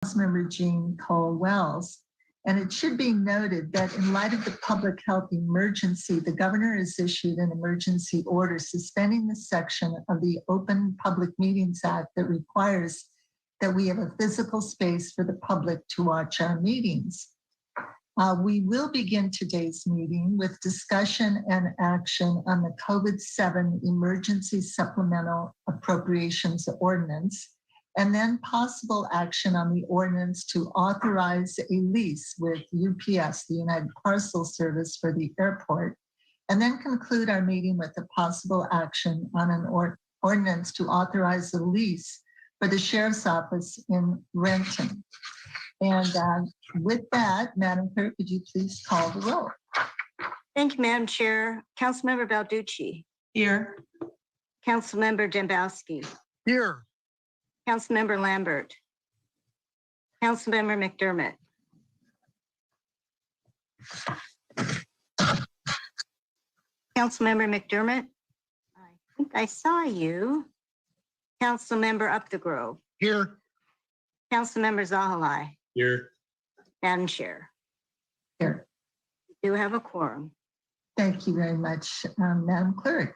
Councilmember Jean Cole Wells. And it should be noted that in light of the public health emergency, the governor has issued an emergency order suspending the section of the Open Public Meetings Act that requires that we have a physical space for the public to watch our meetings. We will begin today's meeting with discussion and action on the COVID-7 Emergency Supplemental Appropriations Ordinance, and then possible action on the ordinance to authorize a lease with UPS, the United Parcel Service, for the airport, and then conclude our meeting with a possible action on an ordinance to authorize a lease for the Sheriff's Office in Renton. And with that, Madam Clerk, could you please call the roll? Thank you, Madam Chair. Councilmember Balducci. Here. Councilmember Dembowski. Here. Councilmember Lambert. Councilmember McDermott. Councilmember McDermott. I think I saw you. Councilmember Upthegrove. Here. Councilmember Zahilay. Here. Madam Chair. Here. We do have a quorum. Thank you very much, Madam Clerk.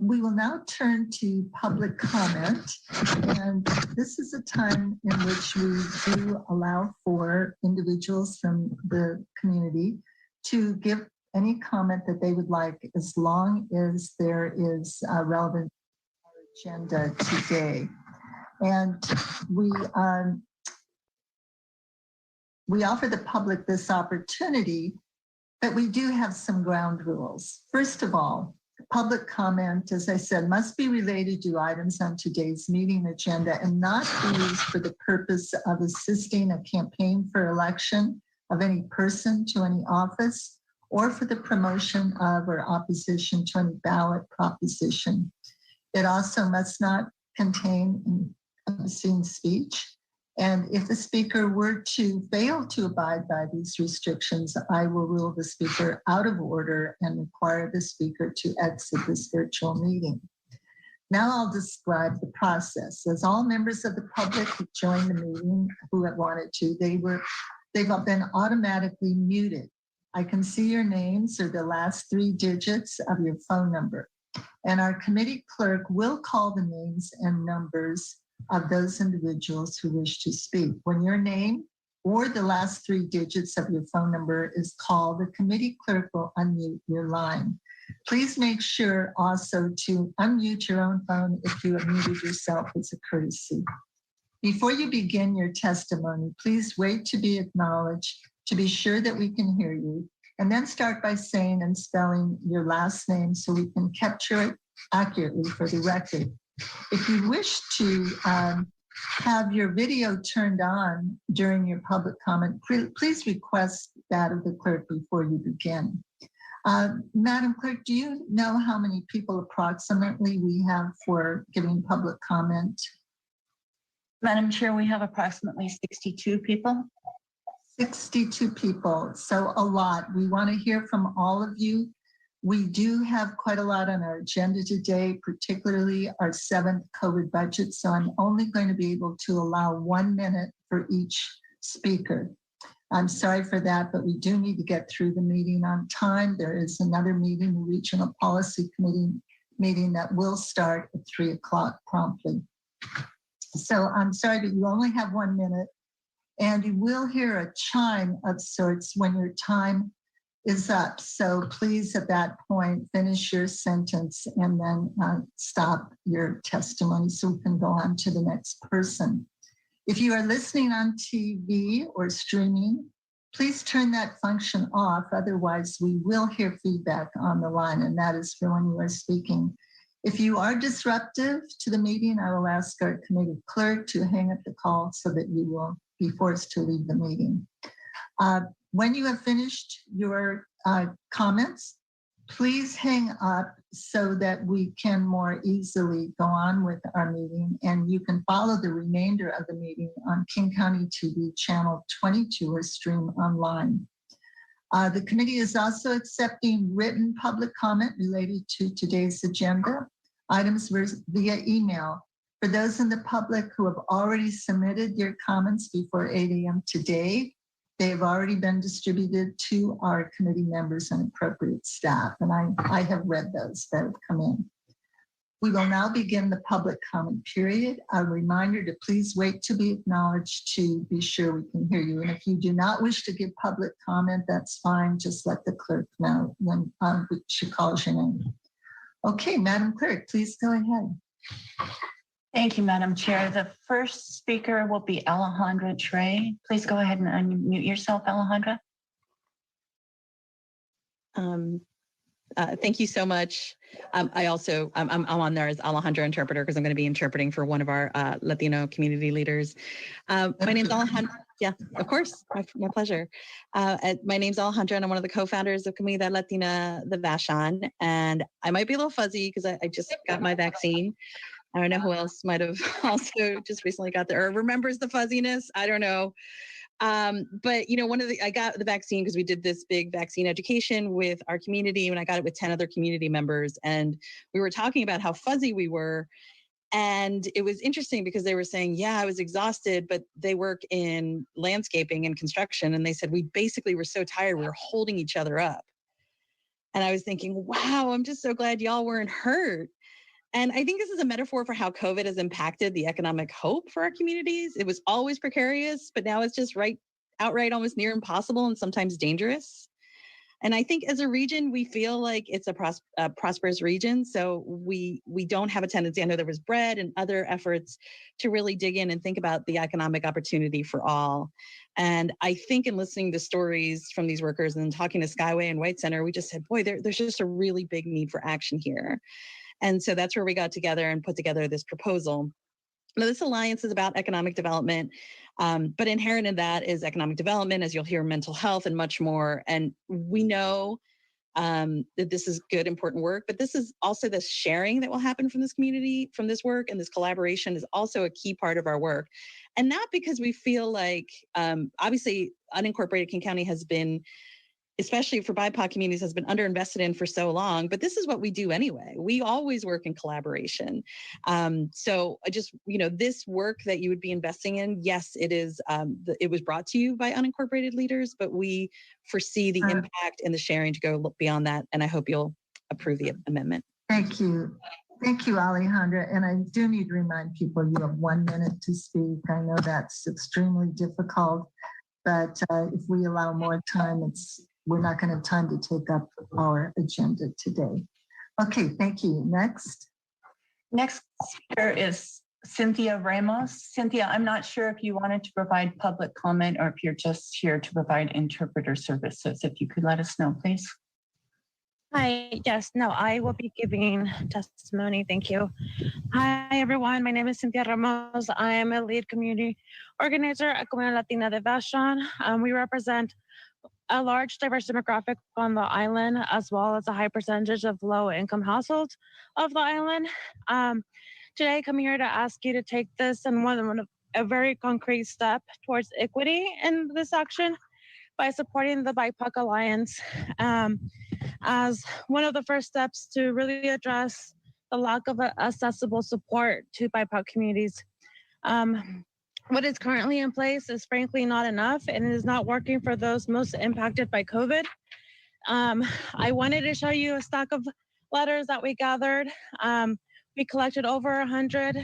We will now turn to public comment, and this is a time in which we do allow for individuals from the community to give any comment that they would like, as long as there is relevant agenda today. And we offer the public this opportunity, but we do have some ground rules. First of all, public comment, as I said, must be related to items on today's meeting agenda and not be used for the purpose of assisting a campaign for election of any person to any office or for the promotion of or opposition to any ballot proposition. It also must not contain obscene speech. And if the speaker were to fail to abide by these restrictions, I will rule the speaker out of order and require the speaker to exit this virtual meeting. Now I'll describe the process. As all members of the public who joined the meeting who have wanted to, they've been automatically muted. I can see your names or the last 3 digits of your phone number. And our committee clerk will call the names and numbers of those individuals who wish to speak. When your name or the last 3 digits of your phone number is called, the committee clerk will unmute your line. Please make sure also to unmute your own phone if you have muted yourself as a courtesy. Before you begin your testimony, please wait to be acknowledged to be sure that we can hear you, and then start by saying and spelling your last name so we can capture it accurately for the record. If you wish to have your video turned on during your public comment, please request that of the clerk before you begin. Madam Clerk, do you know how many people approximately we have for giving public comment? Madam Chair, we have approximately 62 people. 62 people, so a lot. We want to hear from all of you. We do have quite a lot on our agenda today, particularly our 7th COVID budget, so I'm only going to be able to allow 1 minute for each speaker. I'm sorry for that, but we do need to get through the meeting on time. There is another meeting, the Regional Policy Committee meeting, that will start at 3 o'clock promptly. So I'm sorry, but you only have 1 minute, and you will hear a chime of sorts when your time is up. So please, at that point, finish your sentence and then stop your testimony so we can go on to the next person. If you are listening on TV or streaming, please turn that function off. Otherwise, we will hear feedback on the line, and that is for when you are speaking. If you are disruptive to the meeting, I will ask our committee clerk to hang up the call so that you will be forced to leave the meeting. When you have finished your comments, please hang up so that we can more easily go on with our meeting, and you can follow the remainder of the meeting on King County TV channel 22 or stream online. The committee is also accepting written public comment related to today's agenda items via email. For those in the public who have already submitted your comments before 8 a.m. today, they have already been distributed to our committee members and appropriate staff, and I have read those that have come in. We will now begin the public comment period. A reminder to please wait to be acknowledged to be sure we can hear you. And if you do not wish to give public comment, that's fine. Just let the clerk know when she calls your name. Okay, Madam Clerk, please go ahead. Thank you, Madam Chair. The first speaker will be Alejandra Trey. Please go ahead and unmute yourself, Alejandra. Thank you so much. I'm on there as Alejandra interpreter because I'm going to be interpreting for one of our Latino community leaders. My name's Alejandra. Yeah, of course. My pleasure. My name's Alejandra and I'm one of the co-founders of Comunidad Latina the Vashon. And I might be a little fuzzy because I just got my vaccine. I don't know who else might have also just recently got there or remembers the fuzziness. I don't know. But I got the vaccine because we did this big vaccine education with our community and I got it with 10 other community members. And we were talking about how fuzzy we were. And it was interesting because they were saying, yeah, I was exhausted, but they work in landscaping and construction. And they said, we basically were so tired, we were holding each other up. And I was thinking, wow, I'm just so glad y'all weren't hurt. And I think this is a metaphor for how COVID has impacted the economic hope for our communities. It was always precarious, but now it's just outright almost near impossible and sometimes dangerous. And I think as a region, we feel like it's a prosperous region. So we don't have a tendency, I know there was bread and other efforts to really dig in and think about the economic opportunity for all. And I think in listening to stories from these workers and talking to Skyway and White Center, we just said, boy, there's just a really big need for action here. And so that's where we got together and put together this proposal. Now, this alliance is about economic development, but inherent in that is economic development, as you'll hear, mental health and much more. And we know that this is good, important work, but this is also the sharing that will happen from this community, from this work, and this collaboration is also a key part of our work. And not because we feel like, obviously, unincorporated King County has been, especially for BIPOC communities, has been underinvested in for so long, but this is what we do anyway. We always work in collaboration. So I just, this work that you would be investing in, yes, it is, it was brought to you by unincorporated leaders, but we foresee the impact and the sharing to go beyond that. And I hope you'll approve the amendment. Thank you. Thank you, Alejandra. And I do need to remind people you have 1 minute to speak. I know that's extremely difficult, but if we allow more time, we're not going to have time to take up our agenda today. Okay, thank you. Next speaker is Cynthia Ramos. Cynthia, I'm not sure if you wanted to provide public comment or if you're just here to provide interpreter services. If you could let us know, please. Hi, yes, no, I will be giving testimony. Thank you. Hi, everyone. My name is Cynthia Ramos. I am a lead community organizer at Comunidad Latina de Vashon. We represent a large diverse demographic on the island, as well as a high percentage of low-income households of the island. Today, I come here to ask you to take this and a very concrete step towards equity in this action by supporting the BIPOC Alliance as one of the first steps to really address the lack of accessible support to BIPOC communities. What is currently in place is frankly not enough, and it is not working for those most impacted by COVID. I wanted to show you a stack of letters that we gathered. We collected over 100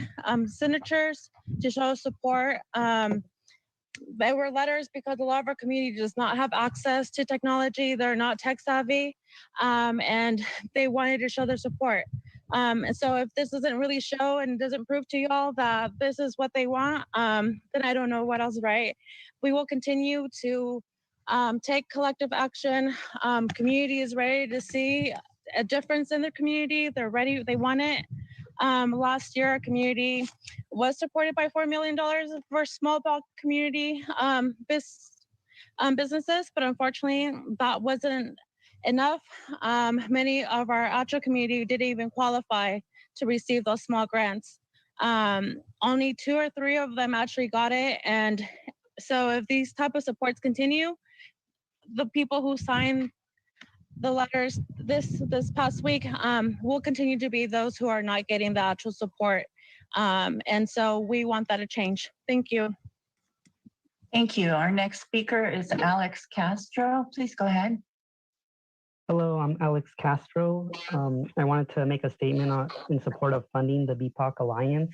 signatures to show support. They were letters because a lot of our community does not have access to technology. They're not tech savvy, and they wanted to show their support. And so if this doesn't really show and doesn't prove to y'all that this is what they want, then I don't know what else, right? We will continue to take collective action. Community is ready to see a difference in their community. They're ready, they want it. Last year, our community was supported by $4 million for small bulk community businesses, but unfortunately, that wasn't enough. Many of our actual community didn't even qualify to receive those small grants. Only 2 or 3 of them actually got it. And so if these type of supports continue, the people who signed the letters this past week will continue to be those who are not getting the actual support And so we want that to change. Thank you. Thank you. Our next speaker is Alex Castro. Please go ahead. Hello, I'm Alex Castro. I wanted to make a statement in support of funding the Bipac Alliance.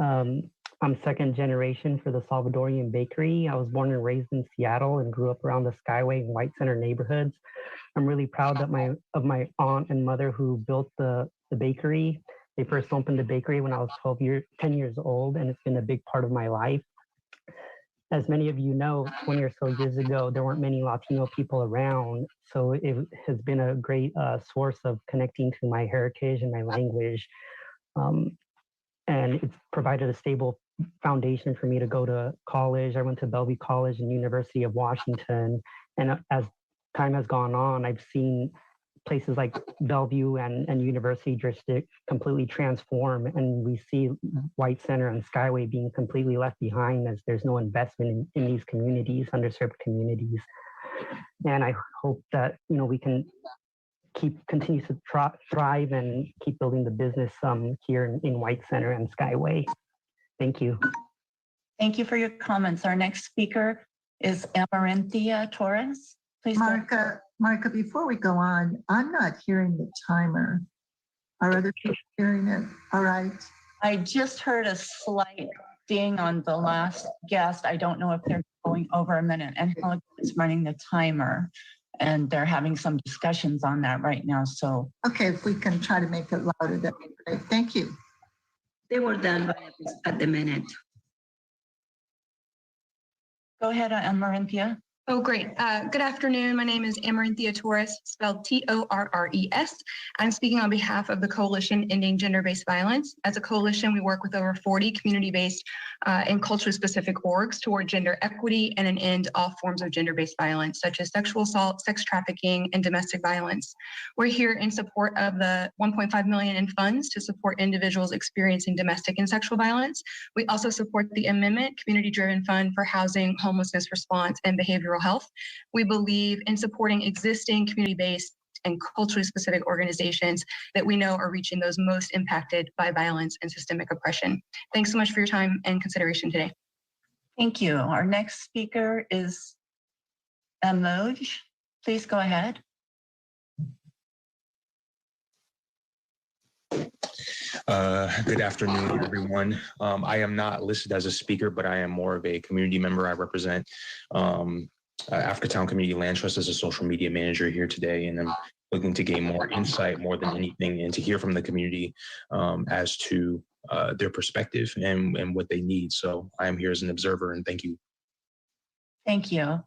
I'm second generation for the Salvadorian Bakery. I was born and raised in Seattle and grew up around the Skyway and White Center neighborhoods. I'm really proud that of my aunt and mother who built the bakery. They first opened the bakery when I was 10 years old, and it's been a big part of my life. As many of you know, 20 or so years ago, there weren't many Latino people around. So it has been a great source of connecting to my heritage and my language. And it's provided a stable foundation for me to go to college. I went to Bellevue College and University of Washington. And as time has gone on, I've seen places like Bellevue and University District completely transform. And we see White Center and Skyway being completely left behind as there's no investment in these communities, underserved communities. And I hope that, we can continue to thrive and keep building the business here in White Center and Skyway. Thank you. Thank you for your comments. Our next speaker is Amaranthia Torres. Please go. Marca, before we go on, I'm not hearing the timer. Are other people hearing it? All right. I just heard a slight ding on the last guest. I don't know if they're going over a minute, and it's running the timer, and they're having some discussions on that right now. So, okay, if we can try to make it louder, that'd be great. Thank you. They were done at the minute. go ahead, Amaranthia. Oh, great. Good afternoon. My name is Amaranthia Torres, spelled Torres. I'm speaking on behalf of the Coalition Ending Gender-Based Violence. As a coalition, we work with over 40 community-based and culturally specific orgs toward gender equity and an end to all forms of gender-based violence, such as sexual assault, sex trafficking, and domestic violence. We're here in support of the $1.5 million in funds to support individuals experiencing domestic and sexual violence. We also support the Amendment Community-Driven Fund for Housing, Homelessness Response, and Behavioral Health. We believe in supporting existing community-based and culturally specific organizations that we know are reaching those most impacted by violence and systemic oppression. Thanks so much for your time and consideration today. Thank you. Our next speaker is Emoj. Please go ahead. Good afternoon, everyone. I am not listed as a speaker, but I am more of a community member. I represent Africatown Community Land Trust as a social media manager here today, and I'm looking to gain more insight more than anything and to hear from the community as to their perspective and what they need. So I am here as an observer, and thank you. Thank you.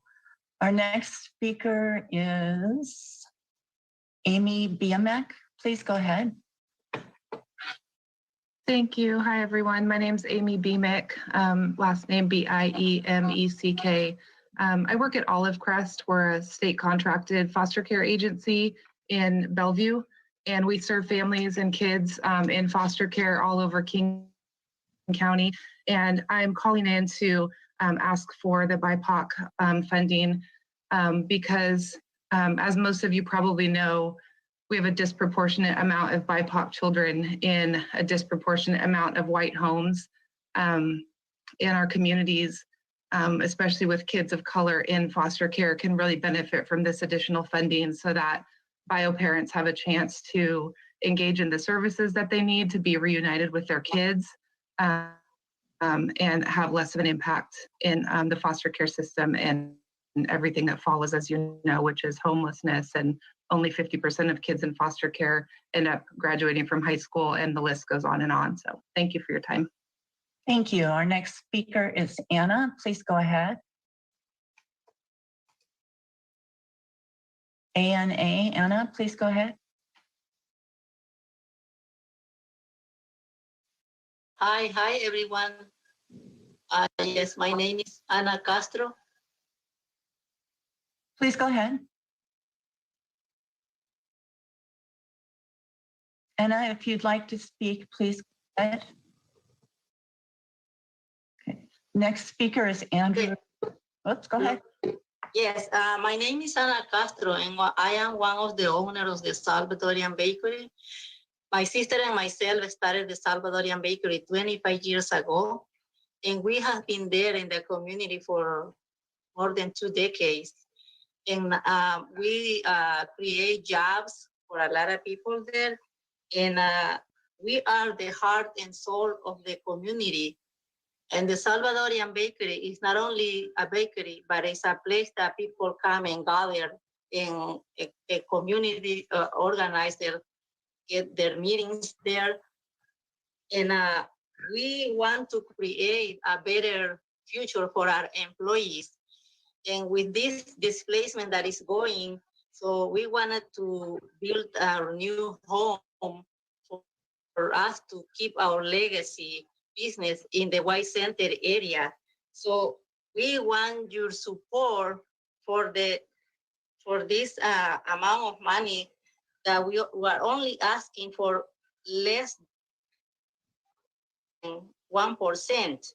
Our next speaker is Amy Bipac. Please go ahead. Thank you. Hi, everyone. My name is Amy Bipac, last name Biemeck. I work at Olive Crest. We're a state contracted foster care agency in Bellevue, and we serve families and kids in foster care all over King County. And I'm calling in to ask for the BIPOC funding because, as most of you probably know, we have a disproportionate amount of BIPOC children in a disproportionate amount of white homes in our communities, especially with kids of color in foster care, can really benefit from this additional funding so that bio parents have a chance to engage in the services that they need to be reunited with their kids and have less of an impact in the foster care system and everything that follows, as you know, which is homelessness, and only 50% of kids in foster care end up graduating from high school, and the list goes on and on. So thank you for your time. Thank you. Our next speaker is Anna. Please go ahead. Anna, please go ahead. Hi, everyone. Yes, my name is Ana Castro. Please go ahead. Anna, if you'd like to speak, please go ahead. Okay. Next speaker is Andrew. Okay. Oops, go ahead. Yes, my name is Ana Castro, and I am one of the owners of the Salvadorian Bakery. My sister and myself started the Salvadorian Bakery 25 years ago, and we have been there in the community for more than 2 decades. And we create jobs for a lot of people there. And we are the heart and soul of the community. And the Salvadorian Bakery is not only a bakery, but it's a place that people come and gather in a community organizer, get their meetings there. And we want to create a better future for our employees. And with this displacement that is going, so we wanted to build our new home for us to keep our legacy business in the White Center area. So we want your support for this amount of money that we are only asking for less than 1%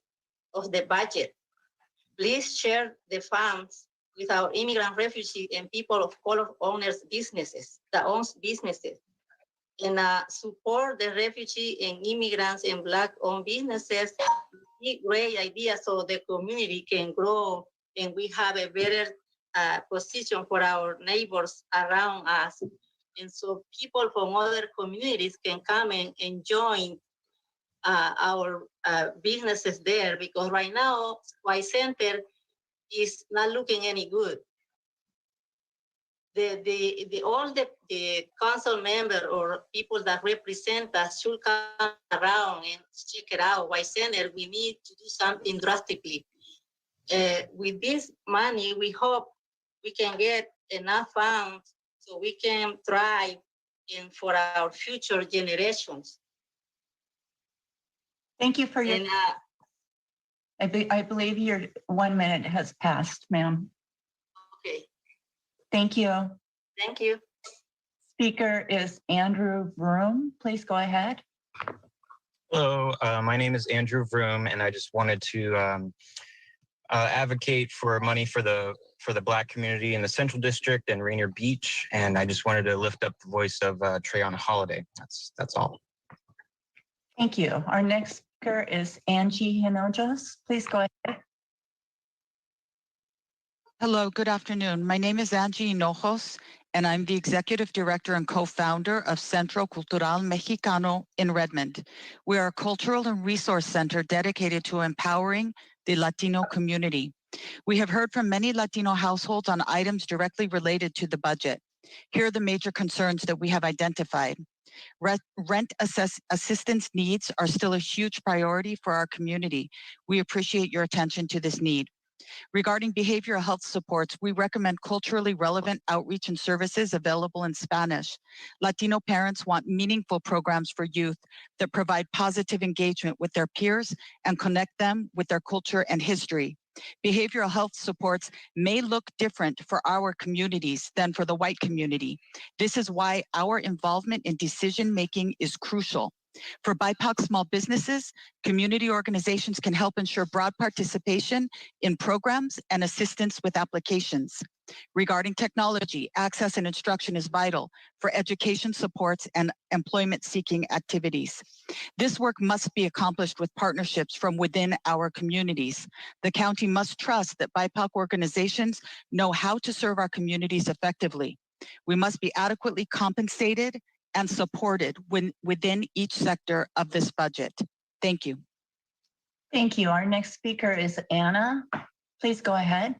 of the budget. Please share the funds with our immigrant, refugee, and people of color owners businesses that owns businesses. And support the refugee and immigrants and Black-owned businesses. Great idea, so the community can grow and we have a better position for our neighbors around us. And so people from other communities can come and join our businesses there, because right now, White Center is not looking any good. All the council member or people that represent us should come around and check it out. White Center, we need to do something drastically. With this money, we hope we can get enough funds so we can thrive and for our future generations. Thank you for your. And, I believe your 1 minute has passed, ma'am. okay, Thank you. thank you. Speaker is Andrew Vroom. Please go ahead. Hello, my name is Andrew Vroom, and I just wanted to advocate for money for the Black community in the Central District and Rainier Beach, and I just wanted to lift up the voice of Treyon Holiday. That's all. Thank you. Our next speaker is Angie Hinojosa. Please go ahead. Hello, good afternoon. My name is Angie Hinojos, and I'm the Executive Director and co-founder of Centro Cultural Mexicano in Redmond. We are a cultural and resource center dedicated to empowering the Latino community. We have heard from many Latino households on items directly related to the budget. Here are the major concerns that we have identified. Rent assistance needs are still a huge priority for our community. We appreciate your attention to this need. Regarding behavioral health supports, we recommend culturally relevant outreach and services available in Spanish. Latino parents want meaningful programs for youth that provide positive engagement with their peers and connect them with their culture and history. Behavioral health supports may look different for our communities than for the white community. This is why our involvement in decision-making is crucial. For BIPOC small businesses, community organizations can help ensure broad participation in programs and assistance with applications. Regarding technology, access and instruction is vital for education supports and employment-seeking activities. This work must be accomplished with partnerships from within our communities. The county must trust that BIPOC organizations know how to serve our communities effectively. We must be adequately compensated and supported within each sector of this budget. Thank you. Thank you. Our next speaker is Anna. Please go ahead.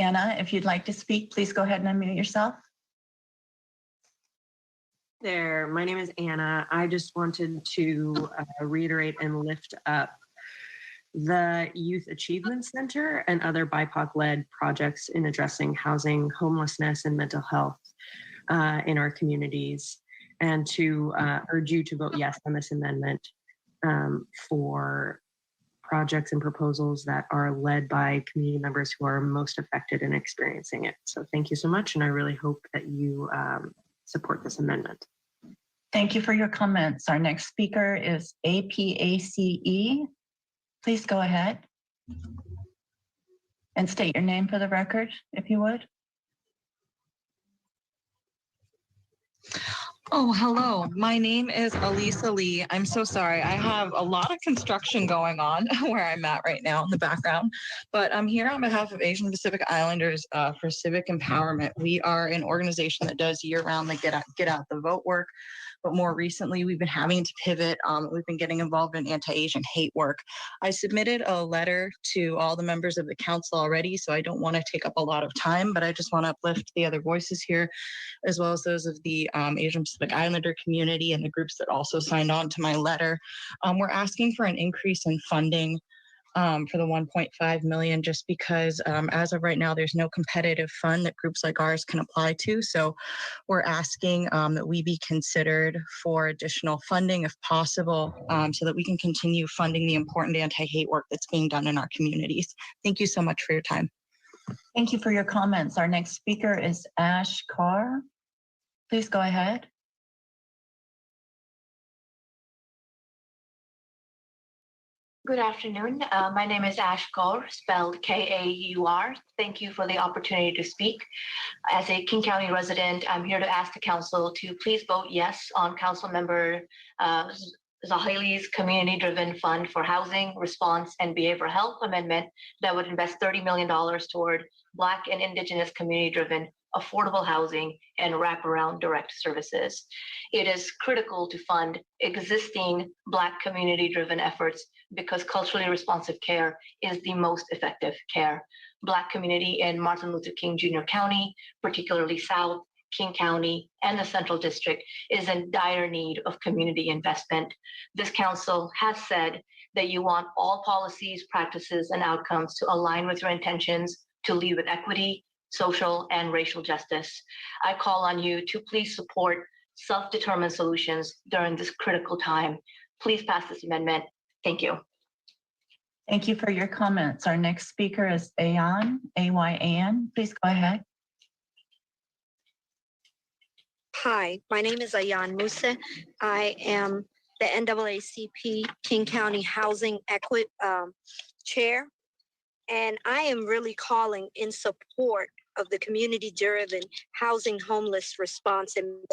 Anna, if you'd like to speak, please go ahead and unmute yourself. There, my name is Anna. I just wanted to reiterate and lift up the Youth Achievement Center and other BIPOC-led projects in addressing housing, homelessness, and mental health in our communities, and to urge you to vote yes on this amendment for projects and proposals that are led by community members who are most affected and experiencing it. So thank you so much, and I really hope that you support this amendment. Thank you for your comments. Our next speaker is APACE. Please go ahead and state your name for the record, if you would. Oh, hello. My name is Elisa Lee. I'm so sorry. I have a lot of construction going on where I'm at right now in the background, but I'm here on behalf of Asian Pacific Islanders for Civic Empowerment. We are an organization that does year-round the get out the vote work. But more recently, we've been having to pivot. We've been getting involved in anti-Asian hate work. I submitted a letter to all the members of the council already, so I don't want to take up a lot of time, but I just want to uplift the other voices here, as well as those of the Asian Pacific Islander community and the groups that also signed on to my letter. We're asking for an increase in funding for the 1.5 million, just because as of right now, there's no competitive fund that groups like ours can apply to. So we're asking that we be considered for additional funding if possible, so that we can continue funding the important anti-hate work that's being done in our communities. Thank you so much for your time. Thank you for your comments. Our next speaker is Ash Carr. Please go ahead. Good afternoon. My name is Ash Kaur, spelled K-A-U-R. Thank you for the opportunity to speak. As a King County resident, I'm here to ask the council to please vote yes on Council Member Zahilay's community-driven fund for housing, response, and behavioral health amendment that would invest $30 million toward Black and Indigenous community-driven affordable housing and wraparound direct services. It is critical to fund existing Black community-driven efforts because culturally responsive care is the most effective care. Black community in Martin Luther King Jr. County, particularly South, King County, and the Central District is in dire need of community investment. This council has said that you want all policies, practices, and outcomes to align with your intentions to lead with equity, social, and racial justice. I call on you to please support self-determined solutions during this critical time. Please pass this amendment. Thank you. Thank you for your comments. Our next speaker is Ayan, A-Y-A-N. Please go ahead. Hi, my name is Ayan Musa. I am the NAACP King County Housing Equity Chair, and I am really calling in support of the community-driven housing homeless response and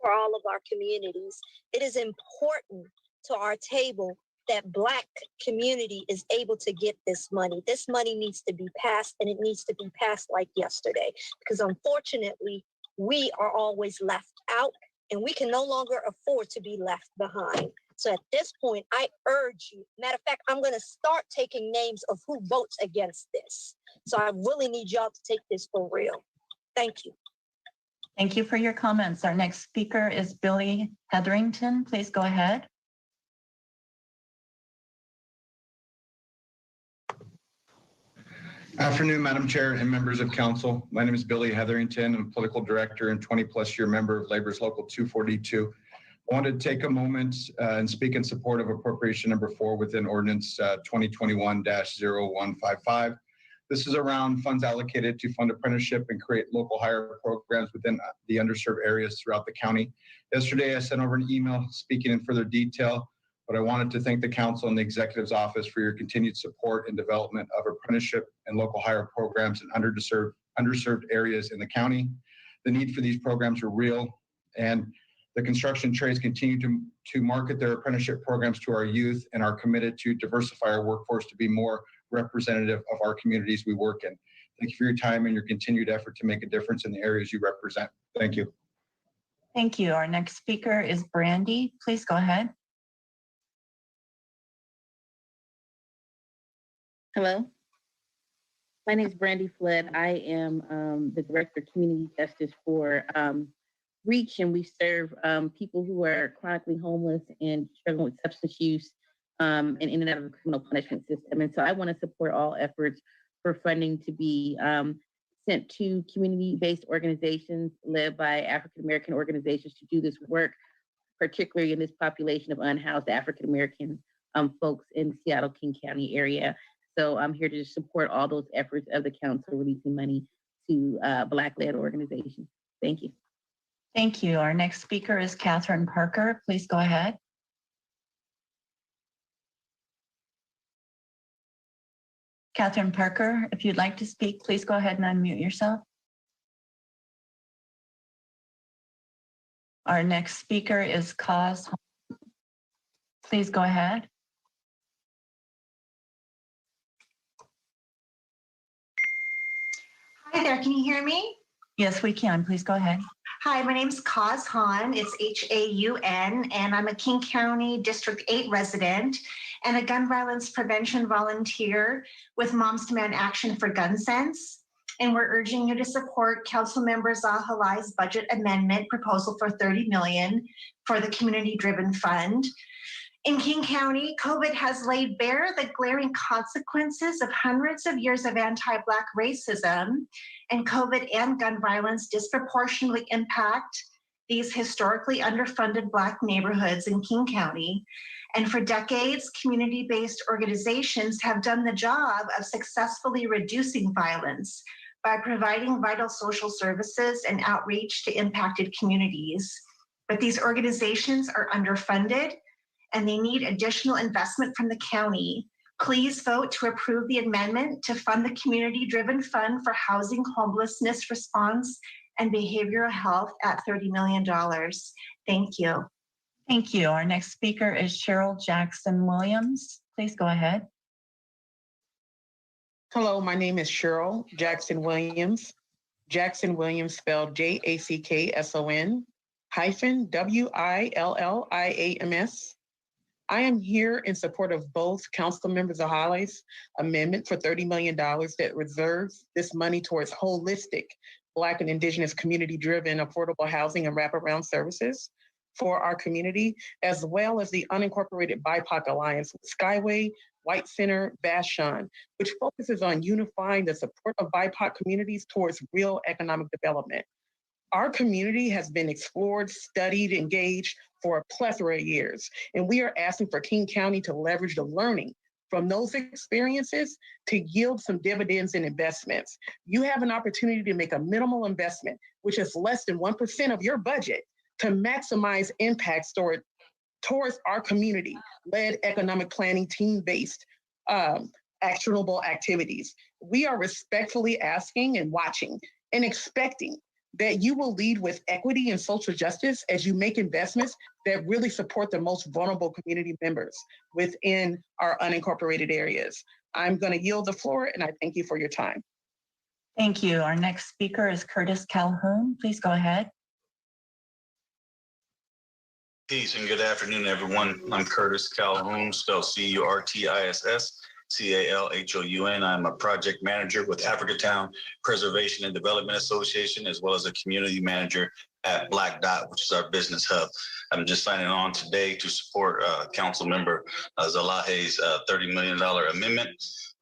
for all of our communities. It is important to our table that Black community is able to get this money. This money needs to be passed, and it needs to be passed like yesterday, because unfortunately, we are always left out, and we can no longer afford to be left behind. So at this point, I urge you, matter of fact, I'm going to start taking names of who votes against this. So I really need y'all to take this for real. Thank you. Thank you for your comments. Our next speaker is Billy Hetherington. Please go ahead. Afternoon, Madam Chair and members of council. My name is Billy Hetherington. I'm political director and 20-plus year member of Labor's Local 242. I wanted to take a moment and speak in support of appropriation number 4 within ordinance 2021-0155. This is around funds allocated to fund apprenticeship and create local hire programs within the underserved areas throughout the county. Yesterday, I sent over an email speaking in further detail, but I wanted to thank the council and the executive's office for your continued support and development of apprenticeship and local hire programs in underserved areas in the county. The need for these programs are real, and the construction trades continue to market their apprenticeship programs to our youth and are committed to diversify our workforce to be more representative of our communities we work in. Thank you for your time and your continued effort to make a difference in the areas you represent. Thank you. Thank you. Our next speaker is Brandy. Please go ahead. Hello, my name is Brandy Flood. I am the Director of Community Justice for REACH, and we serve people who are chronically homeless and struggling with substance use and in and out of the criminal punishment system. And so I want to support all efforts for funding to be sent to community-based organizations led by African-American organizations to do this work, particularly in this population of unhoused African-American folks in the Seattle, King County area. So I'm here to support all those efforts of the council releasing money to Black-led organizations. Thank you. Thank you. Our next speaker is Catherine Parker. Please go ahead. Catherine Parker, if you'd like to speak, please go ahead and unmute yourself. Our next speaker is Cause. Please go ahead. Hi there, can you hear me? Yes, we can. Please go ahead. Hi, my name is Cause Han. It's Haun, and I'm a King County District 8 resident and a gun violence prevention volunteer with Moms Demand Action for Gun Sense. And we're urging you to support Councilmember Zahilay's budget amendment proposal for $30 million for the community-driven fund. In King County, COVID has laid bare the glaring consequences of hundreds of years of anti-Black racism, and COVID and gun violence disproportionately impact these historically underfunded Black neighborhoods in King County. And for decades, community-based organizations have done the job of successfully reducing violence by providing vital social services and outreach to impacted communities. But these organizations are underfunded, and they need additional investment from the county. Please vote to approve the amendment to fund the community-driven fund for housing, homelessness response, and behavioral health at $30 million. Thank you. Thank you. Our next speaker is Cheryl Jackson Williams. Please go ahead. Hello, my name is Cheryl Jackson Williams. Jackson Williams spelled JACKSON -WILLIAMS. I am here in support of both Councilmember Zahilay's amendment for $30 million that reserves this money towards holistic Black and Indigenous community-driven affordable housing and wraparound services for our community, as well as the unincorporated Bipac Alliance with Skyway, White Center, Vashon, which focuses on unifying the support of Bipac communities towards real economic development. Our community has been explored, studied, engaged for a plethora of years, and we are asking for King County to leverage the learning from those experiences to yield some dividends and investments. You have an opportunity to make a minimal investment, which is less than 1% of your budget, to maximize impacts towards our community-led economic planning, team-based actionable activities. We are respectfully asking and watching and expecting that you will lead with equity and social justice as you make investments that really support the most vulnerable community members within our unincorporated areas. I'm going to yield the floor, and I thank you for your time. Thank you. Our next speaker is Curtis Calhoun. Please go ahead. Peace and good afternoon, everyone. I'm Curtis Calhoun, spelled CURTISS. CALHOUN. I'm a project manager with Africatown Preservation and Development Association, as well as a community manager at Black Dot, which is our business hub. I'm just signing on today to support Council Member Zahilay's $30 million amendment,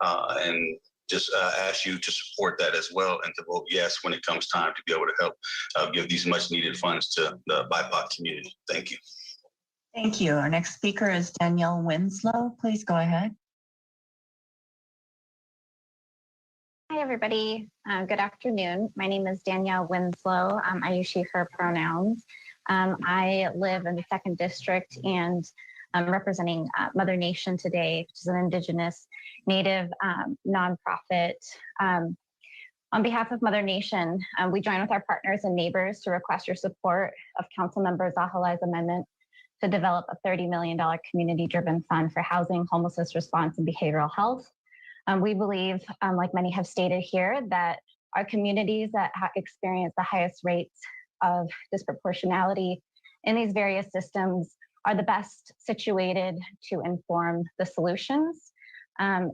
and just ask you to support that as well and to vote yes when it comes time to be able to help give these much needed funds to the BIPOC community. Thank you. Thank you. Our next speaker is Danielle Winslow. Please go ahead. Hi, everybody. Good afternoon. My name is Danielle Winslow. I use she, her pronouns. I live in the 2nd District, and I'm representing Mother Nation today, which is an Indigenous Native nonprofit. On behalf of Mother Nation, we join with our partners and neighbors to request your support of Councilmember Zahilay's amendment to develop a $30 million community-driven fund for housing, homelessness response, and behavioral health. We believe, like many have stated here, that our communities that experience the highest rates of disproportionality in these various systems are the best situated to inform the solutions. I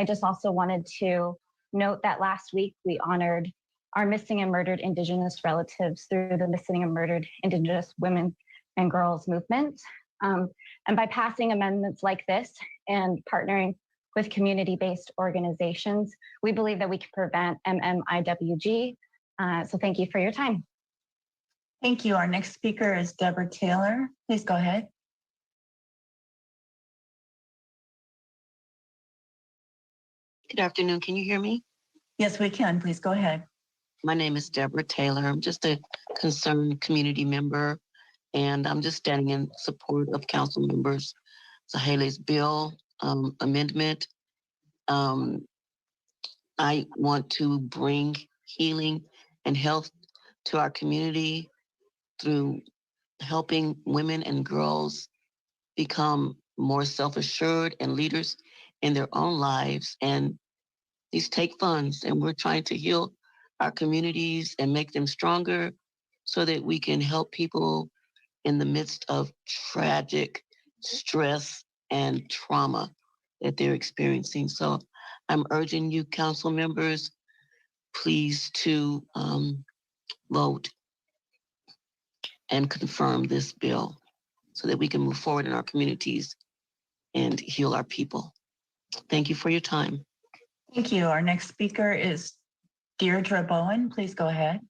just also wanted to note that last week we honored our missing and murdered Indigenous relatives through the Missing and Murdered Indigenous Women and Girls movement. And by passing amendments like this and partnering with community-based organizations, we believe that we can prevent MMIWG. So thank you for your time. Thank you. Our next speaker is Deborah Taylor. Please go ahead. Good afternoon. Can you hear me? Yes, we can. Please go ahead. My name is Deborah Taylor. I'm just a concerned community member, and I'm just standing in support of Council Members Zahilay's bill amendment. I want to bring healing and health to our community, through helping women and girls become more self-assured and leaders in their own lives. And these take funds, and we're trying to heal our communities and make them stronger so that we can help people in the midst of tragic stress and trauma that they're experiencing. So I'm urging you, council members, please to vote and confirm this bill so that we can move forward in our communities and heal our people. Thank you for your time. Thank you. Our next speaker is Deirdre Bowen. Please go ahead.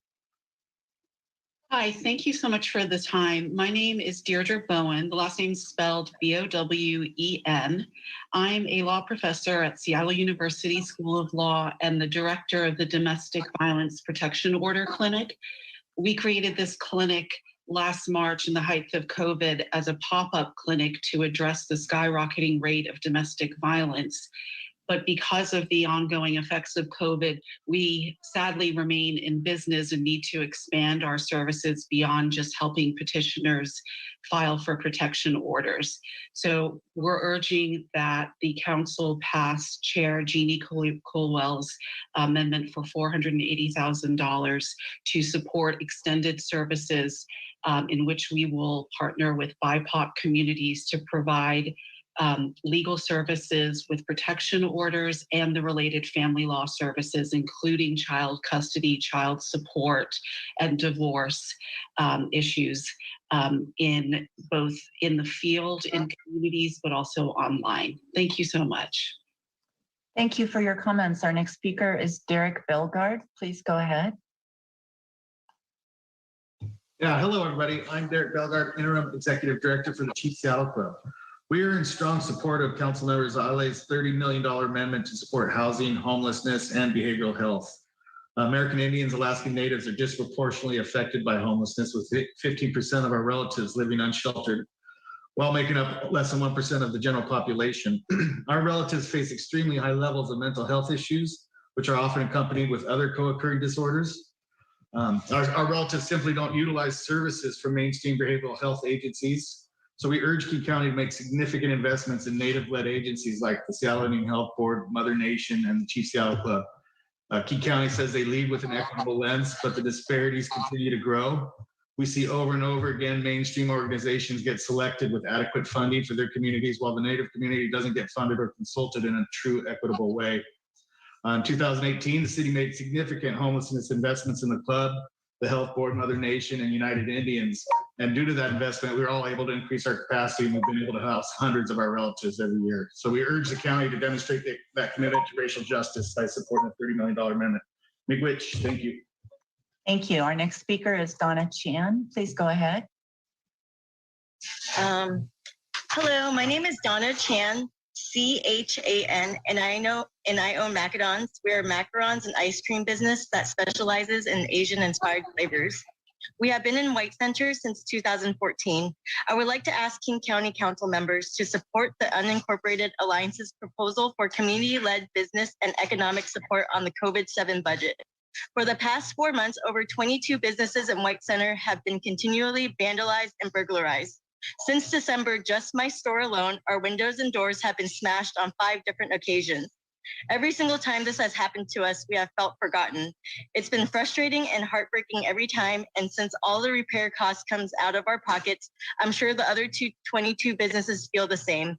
Hi, thank you so much for the time. My name is Deirdre Bowen. The last name is spelled Bowen. I'm a law professor at Seattle University School of Law and the director of the Domestic Violence Protection Order Clinic. We created this clinic last March in the height of COVID as a pop-up clinic to address the skyrocketing rate of domestic violence. But because of the ongoing effects of COVID, we sadly remain in business and need to expand our services beyond just helping petitioners file for protection orders. So we're urging that the council pass Chair Jeannie Colwell's amendment for $480,000 to support extended services in which we will partner with BIPOC communities to provide legal services with protection orders and the related family law services, including child custody, child support, and divorce issues in both in the field, in communities, but also online. Thank you so much. Thank you for your comments. Our next speaker is Derek Belgard. Please go ahead. Yeah, hello everybody. I'm Derek Belgard, Interim Executive Director for the Chief Seattle Club. We are in strong support of Councilmember Zahilay's $30 million amendment to support housing, homelessness, and behavioral health. American Indians, Alaskan Natives are disproportionately affected by homelessness, with 15% of our relatives living unsheltered, while making up less than 1% of the general population. Our relatives face extremely high levels of mental health issues, which are often accompanied with other co-occurring disorders. Our relatives simply don't utilize services from mainstream behavioral health agencies. So we urge Key County to make significant investments in Native-led agencies like the Seattle Indian Health Board, Mother Nation, and the Chief Seattle Club. Key County says they lead with an equitable lens, but the disparities continue to grow. We see over and over again, mainstream organizations get selected with adequate funding for their communities, while the Native community doesn't get funded or consulted in a true equitable way. In 2018, the city made significant homelessness investments in the club, the Health Board, Mother Nation, and United Indians. And due to that investment, we were all able to increase our capacity, and we've been able to house hundreds of our relatives every year. So we urge the county to demonstrate that commitment to racial justice by supporting the $30 million amendment. Miigwech, thank you. Thank you. Our next speaker is Donna Chan. Please go ahead. Hello, my name is Donna Chan, CHAN, and I own macarons. We're a macarons and ice cream business that specializes in Asian-inspired flavors. We have been in White Center since 2014. I would like to ask King County Council members to support the Unincorporated Alliance's proposal for community-led business and economic support on the COVID-7 budget. For the past 4 months, over 22 businesses in White Center have been continually vandalized and burglarized. Since December, just my store alone, our windows and doors have been smashed on 5 different occasions. Every single time this has happened to us, we have felt forgotten. It's been frustrating and heartbreaking every time, and since all the repair costs comes out of our pockets, I'm sure the other 22 businesses feel the same.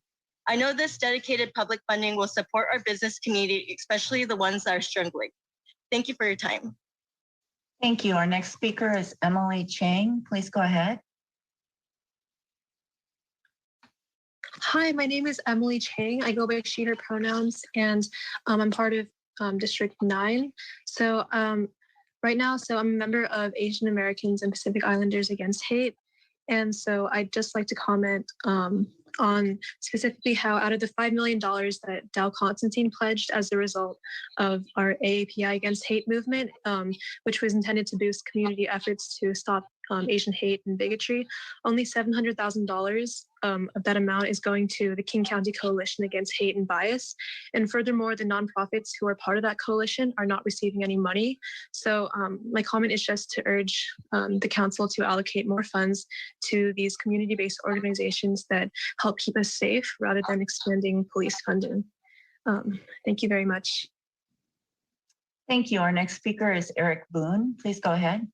I know this dedicated public funding will support our business community, especially the ones that are struggling. Thank you for your time. Thank you. Our next speaker is Emily Chang. Please go ahead. Hi, my name is Emily Chang. I go by she, her pronouns, and I'm part of District 9. So right now, I'm a member of Asian Americans and Pacific Islanders Against Hate. And so I'd just like to comment on specifically how out of the $5 million that Dow Constantine pledged as a result of our AAPI Against Hate movement, which was intended to boost community efforts to stop Asian hate and bigotry. Only $700,000 of that amount is going to the King County Coalition Against Hate and Bias. And furthermore, the nonprofits who are part of that coalition are not receiving any money. So my comment is just to urge the council to allocate more funds to these community-based organizations that help keep us safe rather than expanding police funding. Thank you very much. Thank you. Our next speaker is Eric Boone. Please go ahead.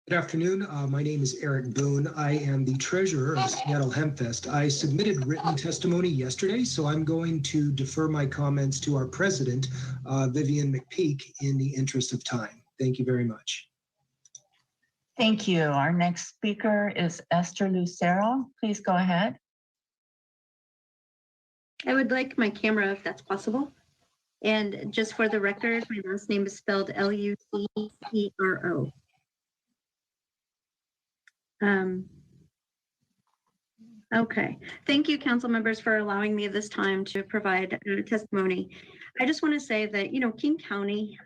Good afternoon. My name is Eric Boone. I am the treasurer of Seattle Hempfest. I submitted written testimony yesterday, so I'm going to defer my comments to our president, Vivian McPeak, in the interest of time. Thank you very much. Thank you. Our next speaker is Esther Lucero. Please go ahead. I would like my camera if that's possible. And just for the record, my last name is spelled Lucero. Okay. Thank you, council members, for allowing me this time to provide testimony. I just want to say that, King County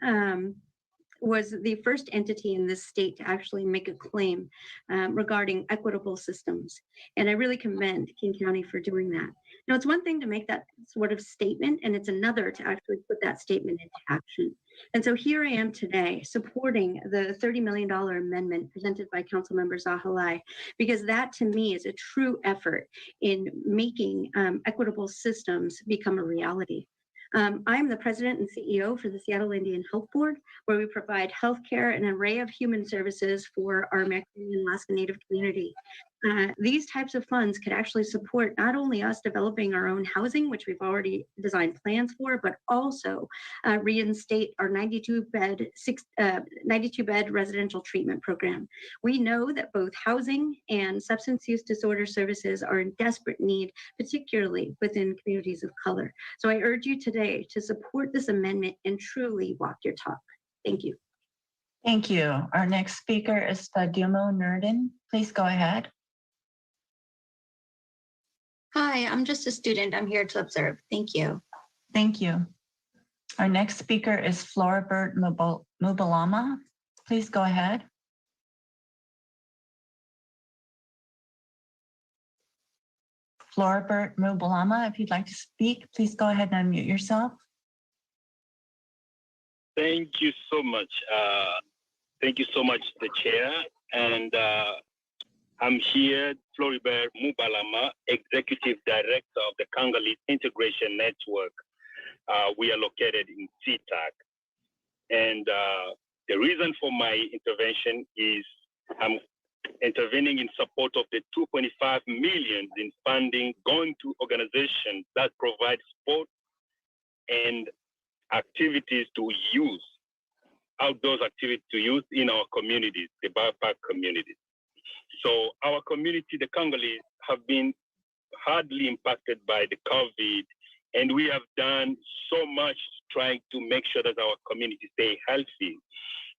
was the first entity in this state to actually make a claim regarding equitable systems. And I really commend King County for doing that. Now, it's one thing to make that sort of statement, and it's another to actually put that statement into action. And so here I am today supporting the $30 million amendment presented by Councilmember Zahilay, because that to me is a true effort in making equitable systems become a reality. I'm the president and CEO for the Seattle Indian Health Board, where we provide healthcare and an array of human services for our American and Alaska Native community. These types of funds could actually support not only us developing our own housing, which we've already designed plans for, but also reinstate our 92-bed residential treatment program. We know that both housing and substance use disorder services are in desperate need, particularly within communities of color. So I urge you today to support this amendment and truly walk your talk. Thank you. Thank you. Our next speaker is Fadumo Nurdin. Please go ahead. Hi, I'm just a student. I'm here to observe. Thank you. Thank you. Our next speaker is Floribert Mubalama. Please go ahead. Floribert Mubalama, if you'd like to speak, please go ahead and unmute yourself. Thank you so much. Thank you so much, the chair. And I'm here, Floribert Mubalama, Executive Director of the Congolese Integration Network. We are located in CTAC. And the reason for my intervention is I'm intervening in support of the $2.5 million in funding going to organizations that provide sport and activities to youth, outdoors activities to youth in our communities, the Bipac communities. So our community, the Congolese, have been hardly impacted by the COVID, and we have done so much trying to make sure that our community stay healthy.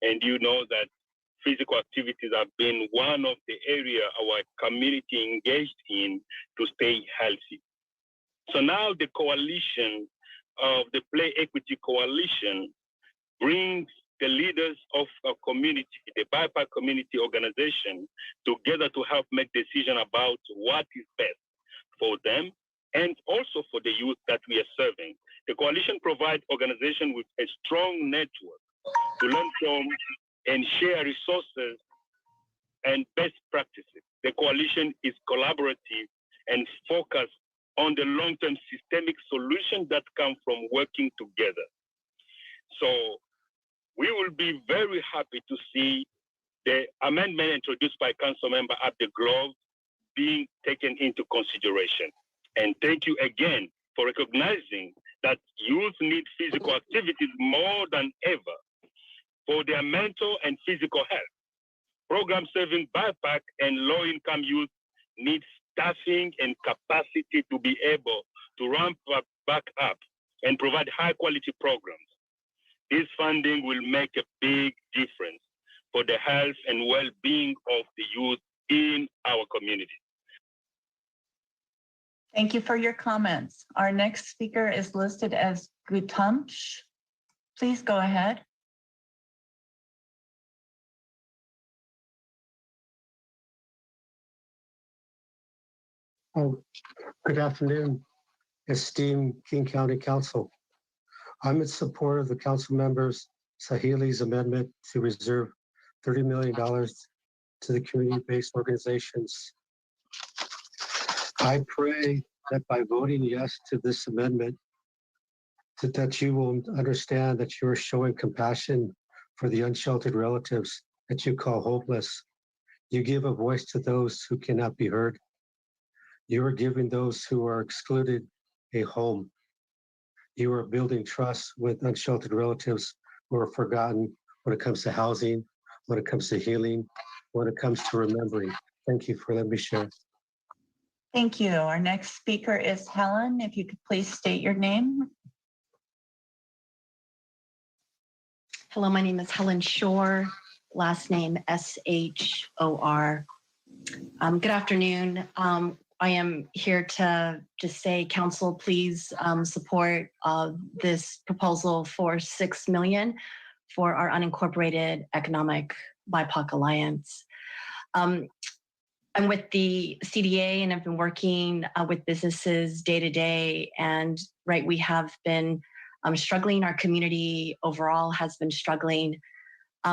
And you know that physical activities have been one of the areas our community engaged in to stay healthy. So now the coalition of the Play Equity Coalition brings the leaders of a community, the Bipac community organization, together to help make decisions about what is best for them and also for the youth that we are serving. The coalition provides organizations with a strong network to learn from and share resources and best practices. The coalition is collaborative and focused on the long-term systemic solutions that come from working together. So we will be very happy to see the amendment introduced by Councilmember Abde Grove being taken into consideration. And thank you again for recognizing that youth need physical activities more than ever for their mental and physical health. Programs serving Bipac and low-income youth need staffing and capacity to be able to ramp back up and provide high-quality programs. This funding will make a big difference for the health and well-being of the youth in our community. Thank you for your comments. Our next speaker is listed as Gutamsh. Please go ahead. Oh, good afternoon, esteemed King County Council. I'm in support of the council members Zahilay's amendment to reserve $30 million to the community-based organizations. I pray that by voting yes to this amendment, that you will understand that you are showing compassion for the unsheltered relatives that you call hopeless. You give a voice to those who cannot be heard. You are giving those who are excluded a home. You are building trust with unsheltered relatives who are forgotten when it comes to housing, when it comes to healing, when it comes to remembering. Thank you for letting me share. Thank you. Our next speaker is Helen. If you could please state your name. Hello, my name is Helen Shore, last name S-H-O-R. Good afternoon. I am here to just say, Council, please support this proposal for $6 million for our unincorporated economic BIPOC alliance. I'm with the CDA and I've been working with businesses day to day, and we have been struggling. Our community overall has been struggling.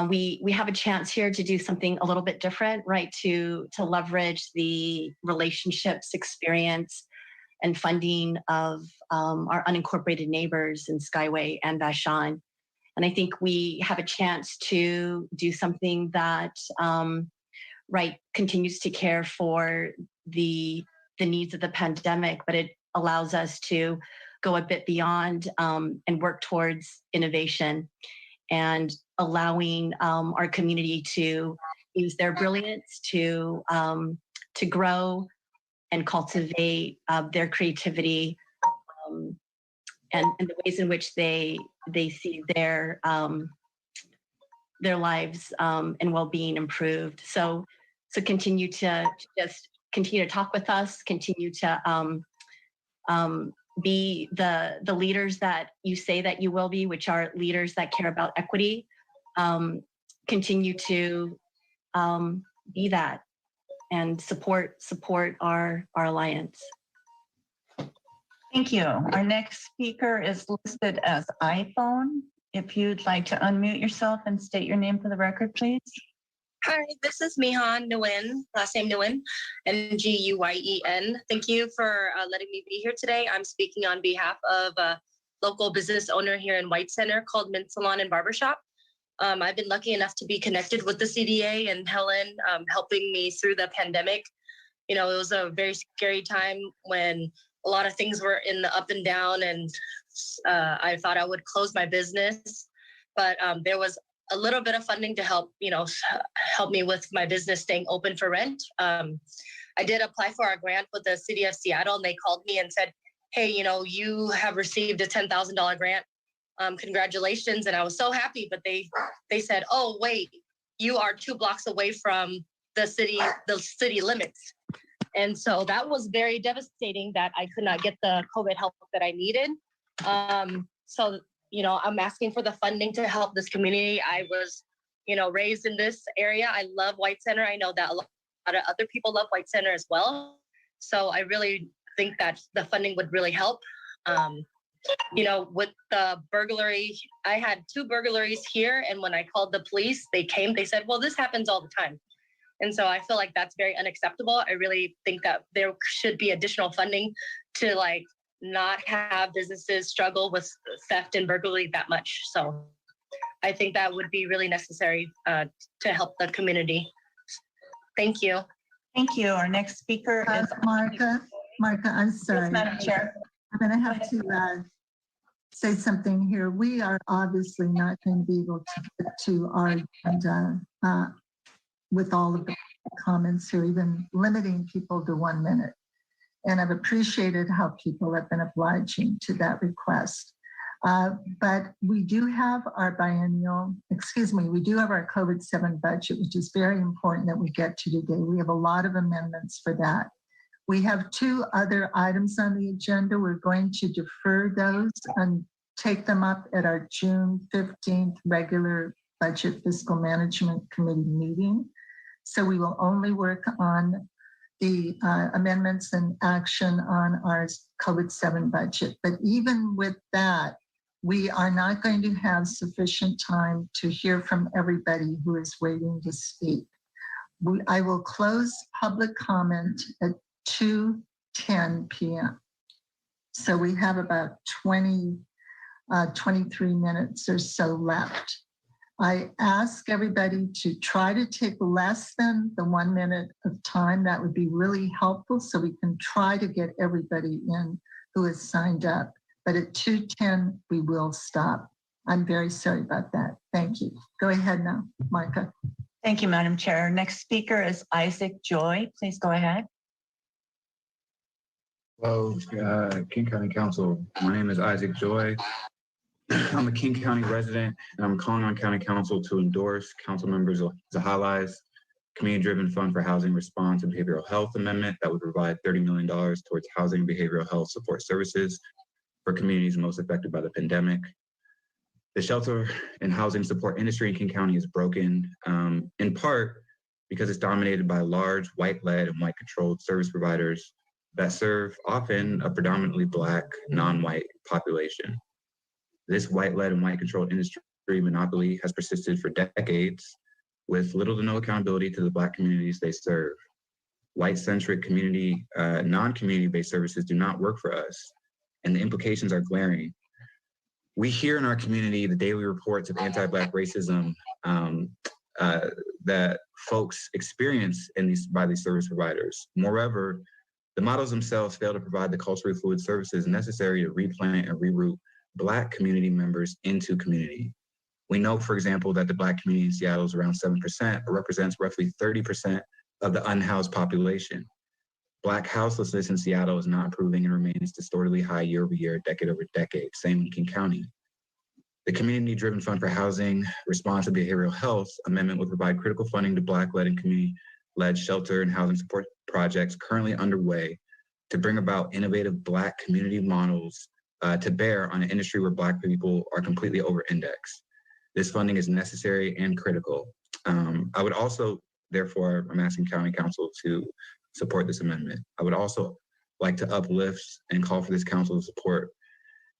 We have a chance here to do something a little bit different, to leverage the relationships, experience, and funding of our unincorporated neighbors in Skyway and Vashon. And I think we have a chance to do something that continues to care for the needs of the pandemic, but it allows us to go a bit beyond and work towards innovation and allowing our community to use their brilliance to grow and cultivate their creativity and the ways in which they see their lives and well-being improved. So continue to talk with us, continue to be the leaders that you say that you will be, which are leaders that care about equity. Continue to be that and support our alliance. Thank you. Our next speaker is listed as iPhone. If you'd like to unmute yourself and state your name for the record, please. Hi, this is Mihan Nguyen, last name Nguyen, Nguyen. Thank you for letting me be here today. I'm speaking on behalf of a local business owner here in White Center called Mint Salon and Barbershop. I've been lucky enough to be connected with the CDA and Helen helping me through the pandemic. You know, it was a very scary time when a lot of things were in the up and down, and I thought I would close my business, but there was a little bit of funding to help me with my business staying open for rent. I did apply for a grant with the city of Seattle, and they called me and said, hey, you have received a $10,000 grant. Congratulations. And I was so happy, but they said, oh, wait, you are 2 blocks away from the city limits. And so that was very devastating that I could not get the COVID help that I needed. So I'm asking for the funding to help this community. I was, raised in this area. I love White Center. I know that a lot of other people love White Center as well. So I really think that the funding would really help. With the burglary, I had 2 burglaries here. And when I called the police, they came, they said, well, this happens all the time. And so I feel like that's very unacceptable. I really think that there should be additional funding to not have businesses struggle with theft and burglary that much. So I think that would be really necessary to help the community. Thank you. Thank you. Our next speaker is Marka, I'm sorry. Yes, Madam Chair. I'm going to have to say something here. We are obviously not going to be able to get to our agenda with all of the comments here, even limiting people to 1 minute. And I've appreciated how people have been obliging to that request. But we do have our we do have our COVID-7 budget, which is very important that we get to today. We have a lot of amendments for that. We have 2 other items on the agenda. We're going to defer those and take them up at our June 15th regular Budget Fiscal Management Committee meeting. So we will only work on the amendments and action on our COVID-7 budget. But even with that, we are not going to have sufficient time to hear from everybody who is waiting to speak. I will close public comment at 2:10 p.m. So we have about 23 minutes or so left. I ask everybody to try to take less than the 1 minute of time. That would be really helpful so we can try to get everybody in who has signed up. But at 2:10, we will stop. I'm very sorry about that. Thank you. Go ahead now, Micah. Thank you, Madam Chair. Next speaker is Isaac Joy. Please go ahead. Hello, King County Council. My name is Isaac Joy. I'm a King County resident, and I'm calling on County Council to endorse Council members Zahilay's Community-Driven Fund for Housing Response and Behavioral Health Amendment that would provide $30 million towards housing and behavioral health support services for communities most affected by the pandemic. The shelter and housing support industry in King County is broken, in part because it's dominated by large white-led and white-controlled service providers that serve often a predominantly Black, non-white population. This white-led and white-controlled industry monopoly has persisted for decades with little to no accountability to the Black communities they serve. White-centric community, non-community-based services do not work for us, and the implications are glaring. We hear in our community the daily reports of anti-Black racism that folks experience by these service providers. Moreover, the models themselves fail to provide the culturally fluid services necessary to replant and reroute Black community members into community. We know, for example, that the Black community in Seattle is around 7%, but represents roughly 30% of the unhoused population. Black houselessness in Seattle is not improving and remains distortedly high year over year, decade over decade, same in King County. The Community-Driven Fund for Housing, Response and Behavioral Health Amendment would provide critical funding to Black-led and community-led shelter and housing support projects currently underway to bring about innovative Black community models to bear on an industry where Black people are completely over-indexed. This funding is necessary and critical. I would also, therefore, I'm asking County Council to support this amendment. I would also like to uplift and call for this council to support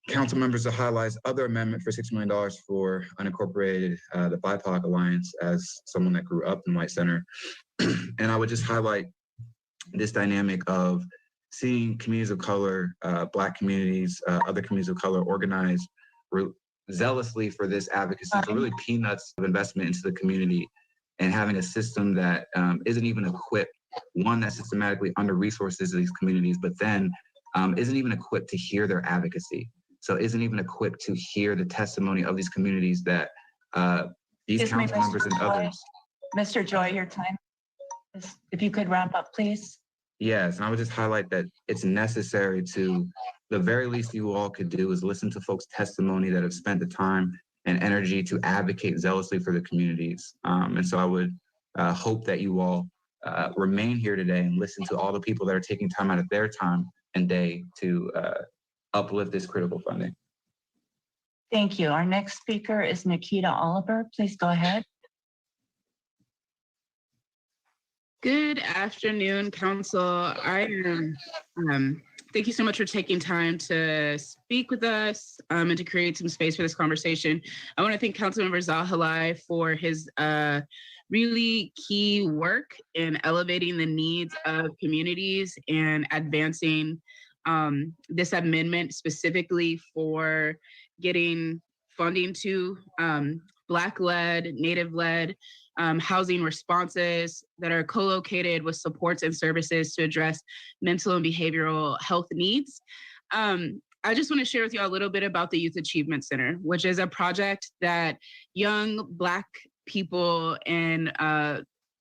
council members to highlight other amendment for $6 million for unincorporated, the Bipac Alliance, as someone that grew up in White Center. And I would just highlight this dynamic of seeing communities of color, Black communities, other communities of color organize zealously for this advocacy, for really peanuts of investment into the community, and having a system that isn't even equipped, one that systematically under-resources these communities, but then isn't even equipped to hear their advocacy. So isn't even equipped to hear the testimony of these communities that these council members and others. Mr. Joy, your time. If you could wrap up, please. Yes, and I would just highlight that it's necessary to, the very least you all could do is listen to folks' testimony that have spent the time and energy to advocate zealously for the communities. And so I would hope that you all remain here today and listen to all the people that are taking time out of their time and day to uplift this critical funding. Thank you. Our next speaker is Nikita Oliver. Please go ahead. Good afternoon, Council. Thank you so much for taking time to speak with us and to create some space for this conversation. I want to thank Councilmember Zahilay for his really key work in elevating the needs of communities and advancing this amendment specifically for getting funding to Black-led, Native-led housing responses that are co-located with supports and services to address mental and behavioral health needs. I just want to share with you a little bit about the Youth Achievement Center, which is a project that young Black people in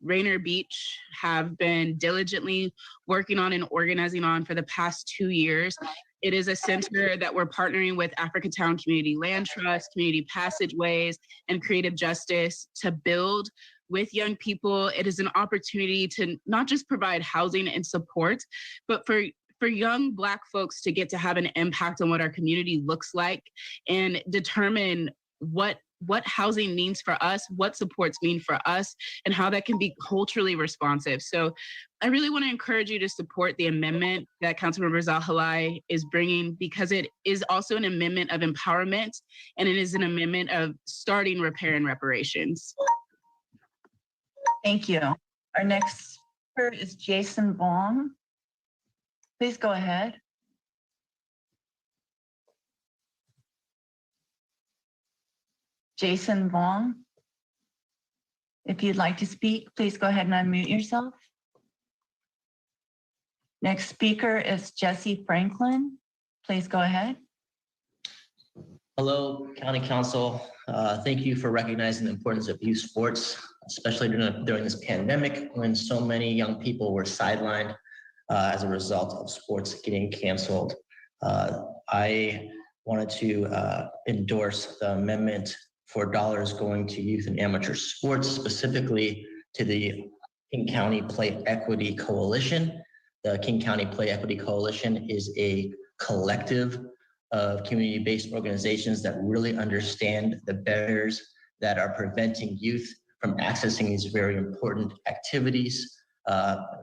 Rainier Beach have been diligently working on and organizing on for the past 2 years. It is a center that we're partnering with Africatown Community Land Trust, Community Passageways, and Creative Justice to build with young people. It is an opportunity to not just provide housing and support, but for young Black folks to get to have an impact on what our community looks like and determine what what housing means for us, what supports mean for us, and how that can be culturally responsive. So I really want to encourage you to support the amendment that Councilmember Zahilay is bringing, because it is also an amendment of empowerment, and it is an amendment of starting repair and reparations. Thank you. Our next speaker is Jason Vaughn. Please go ahead. Jason Vaughn, if you'd like to speak, please go ahead and unmute yourself. Next speaker is Jesse Franklin. Please go ahead. Hello, County Council. Thank you for recognizing the importance of youth sports, especially during this pandemic when so many young people were sidelined as a result of sports getting canceled. I wanted to endorse the amendment for dollars going to youth and amateur sports, specifically to the King County Play Equity Coalition. The King County Play Equity Coalition is a collective of community-based organizations that really understand the barriers that are preventing youth from accessing these very important activities,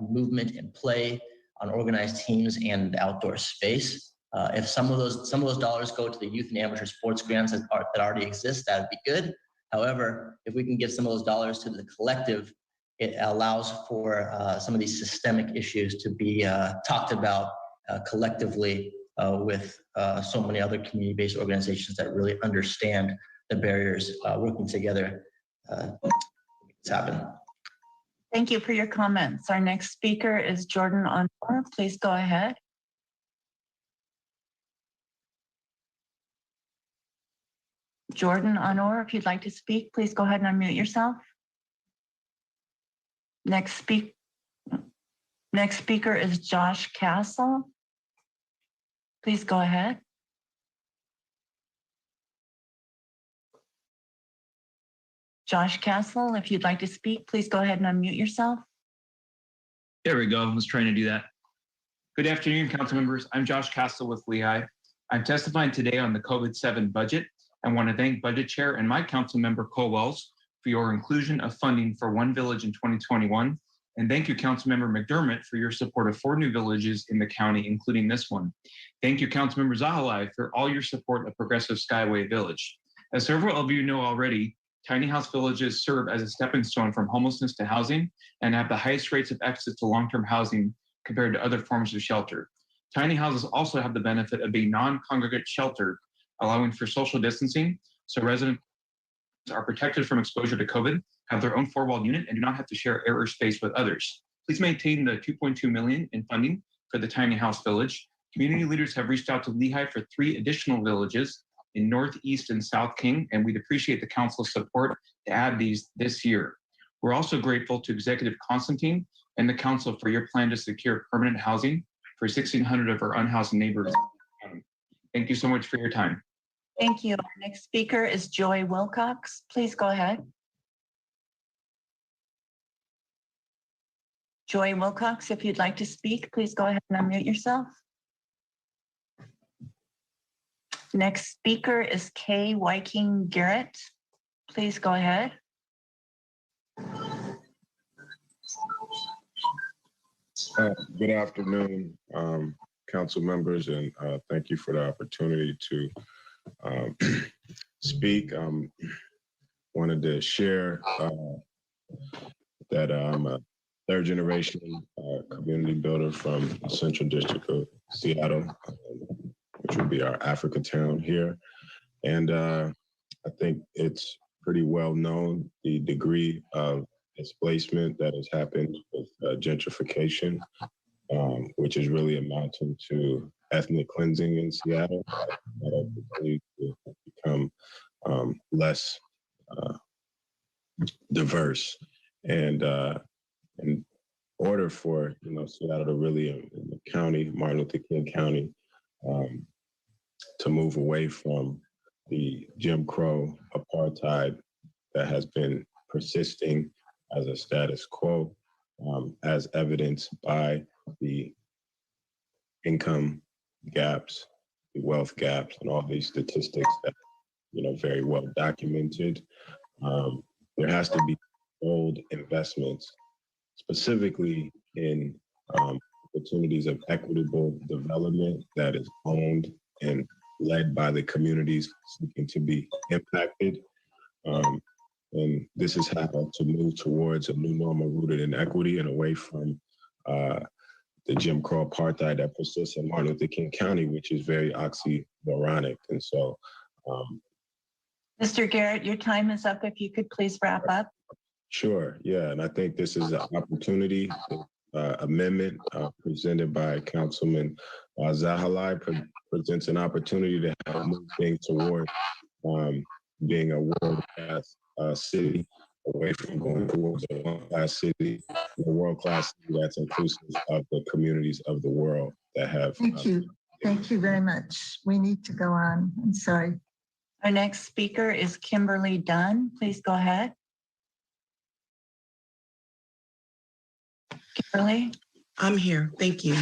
movement and play on organized teams and outdoor space. If some of those dollars go to the youth and amateur sports grants that already exist, that would be good. However, if we can give some of those dollars to the collective, it allows for some of these systemic issues to be talked about collectively with so many other community-based organizations that really understand the barriers working together to happen. Thank you for your comments. Our next speaker is Jordan Honor. Please go ahead. Jordan Honor, if you'd like to speak, please go ahead and unmute yourself. Next speaker is Josh Castle. Please go ahead. Josh Castle, if you'd like to speak, please go ahead and unmute yourself. There we go. I was trying to do that. Good afternoon, council members. I'm Josh Castle with Lehigh. I'm testifying today on the COVID-7 budget. I want to thank Budget Chair and my council member, Cole Wells, for your inclusion of funding for One Village in 2021. And thank you, Councilmember McDermott, for your support of 4 new villages in the county, including this one. Thank you, Councilmember Zahilay, for all your support of Progressive Skyway Village. As several of you know already, tiny house villages serve as a stepping stone from homelessness to housing and have the highest rates of exit to long-term housing compared to other forms of shelter. Tiny houses also have the benefit of being non-congregate shelter, allowing for social distancing, so residents are protected from exposure to COVID, have their own 4-walled unit, and do not have to share air or space with others. Please maintain the $2.2 million in funding for the tiny house village. Community leaders have reached out to Lehigh for 3 additional villages in Northeast and South King, and we'd appreciate the council's support to add these this year. We're also grateful to Executive Constantine and the council for your plan to secure permanent housing for 1,600 of our unhoused neighbors. Thank you so much for your time. Thank you. Our next speaker is Joy Wilcox. Please go ahead. Joy Wilcox, if you'd like to speak, please go ahead and unmute yourself. Next speaker is Kay Viking Garrett. Please go ahead. Good afternoon, council members, and thank you for the opportunity to speak. Wanted to share that I'm a 3rd generation community builder from the Central District of Seattle, which would be our Africa town here. And I think it's pretty well known the degree of displacement that has happened with gentrification, which is really amounting to ethnic cleansing in Seattle that I believe to become less diverse. And in order for Seattle to really, in the county, Martin Luther King County, to move away from the Jim Crow apartheid that has been persisting as a status quo, as evidenced by the income gaps, the wealth gaps, and all these statistics that very well documented. There has to be bold investments, specifically in opportunities of equitable development that is owned and led by the communities seeking to be impacted. And this is how to move towards a new normal rooted in equity and away from the Jim Crow apartheid that persists in Martin Luther King County, which is very oxymoronic. And so, Mr. Garrett, your time is up. If you could please wrap up. Sure, yeah, and I think this is an opportunity, amendment presented by Councilman Zahilay presents an opportunity to help move things toward being a world-class city, away from going towards a one-class city, a world-class city that's inclusive of the communities of the world that have. Thank you. Thank you very much. We need to go on. I'm sorry. Our next speaker is Kimberly Dunn. Please go ahead. Kimberly? I'm here. Thank you.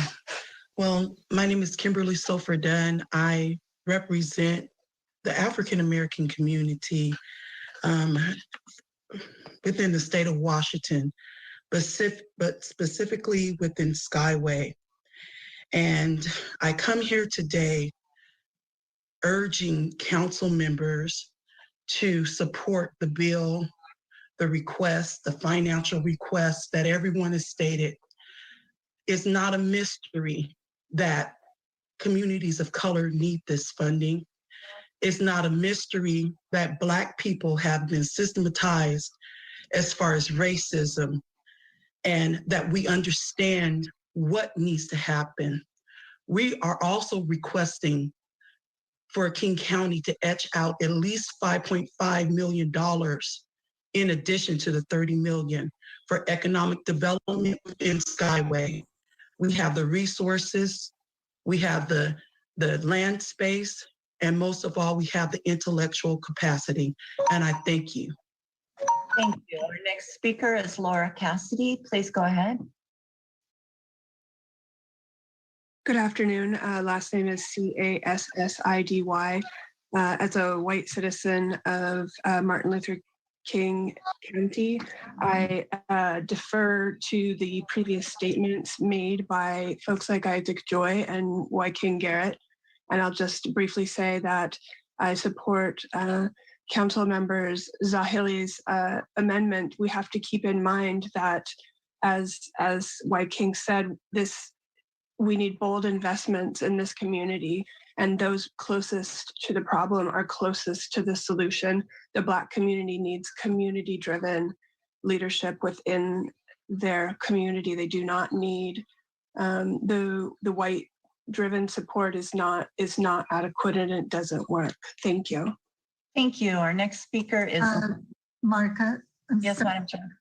Well, my name is Kimberly Sofer Dunn. I represent the African American community within the state of Washington, but specifically within Skyway. And I come here today urging council members to support the bill, the request, the financial request that everyone has stated. It's not a mystery that communities of color need this funding. It's not a mystery that Black people have been systematized as far as racism, and that we understand what needs to happen. We are also requesting for King County to etch out at least $5.5 million in addition to the $30 million for economic development within Skyway. We have the resources, we have the land space, and most of all, we have the intellectual capacity. And I thank you. Thank you. Our next speaker is Laura Cassidy. Please go ahead. Good afternoon. Last name is Cassidy. As a white citizen of Martin Luther King County, I defer to the previous statements made by folks like Isaac Joy and Y. King Garrett. And I'll just briefly say that I support Council members Zahilay's amendment. We have to keep in mind that, as Y. King said, we need bold investments in this community, and those closest to the problem are closest to the solution. The Black community needs community-driven leadership within their community. They do not need the white-driven support is not adequate, and it doesn't work. Thank you. Thank you. Our next speaker is Marka. Yes, Madam Chair.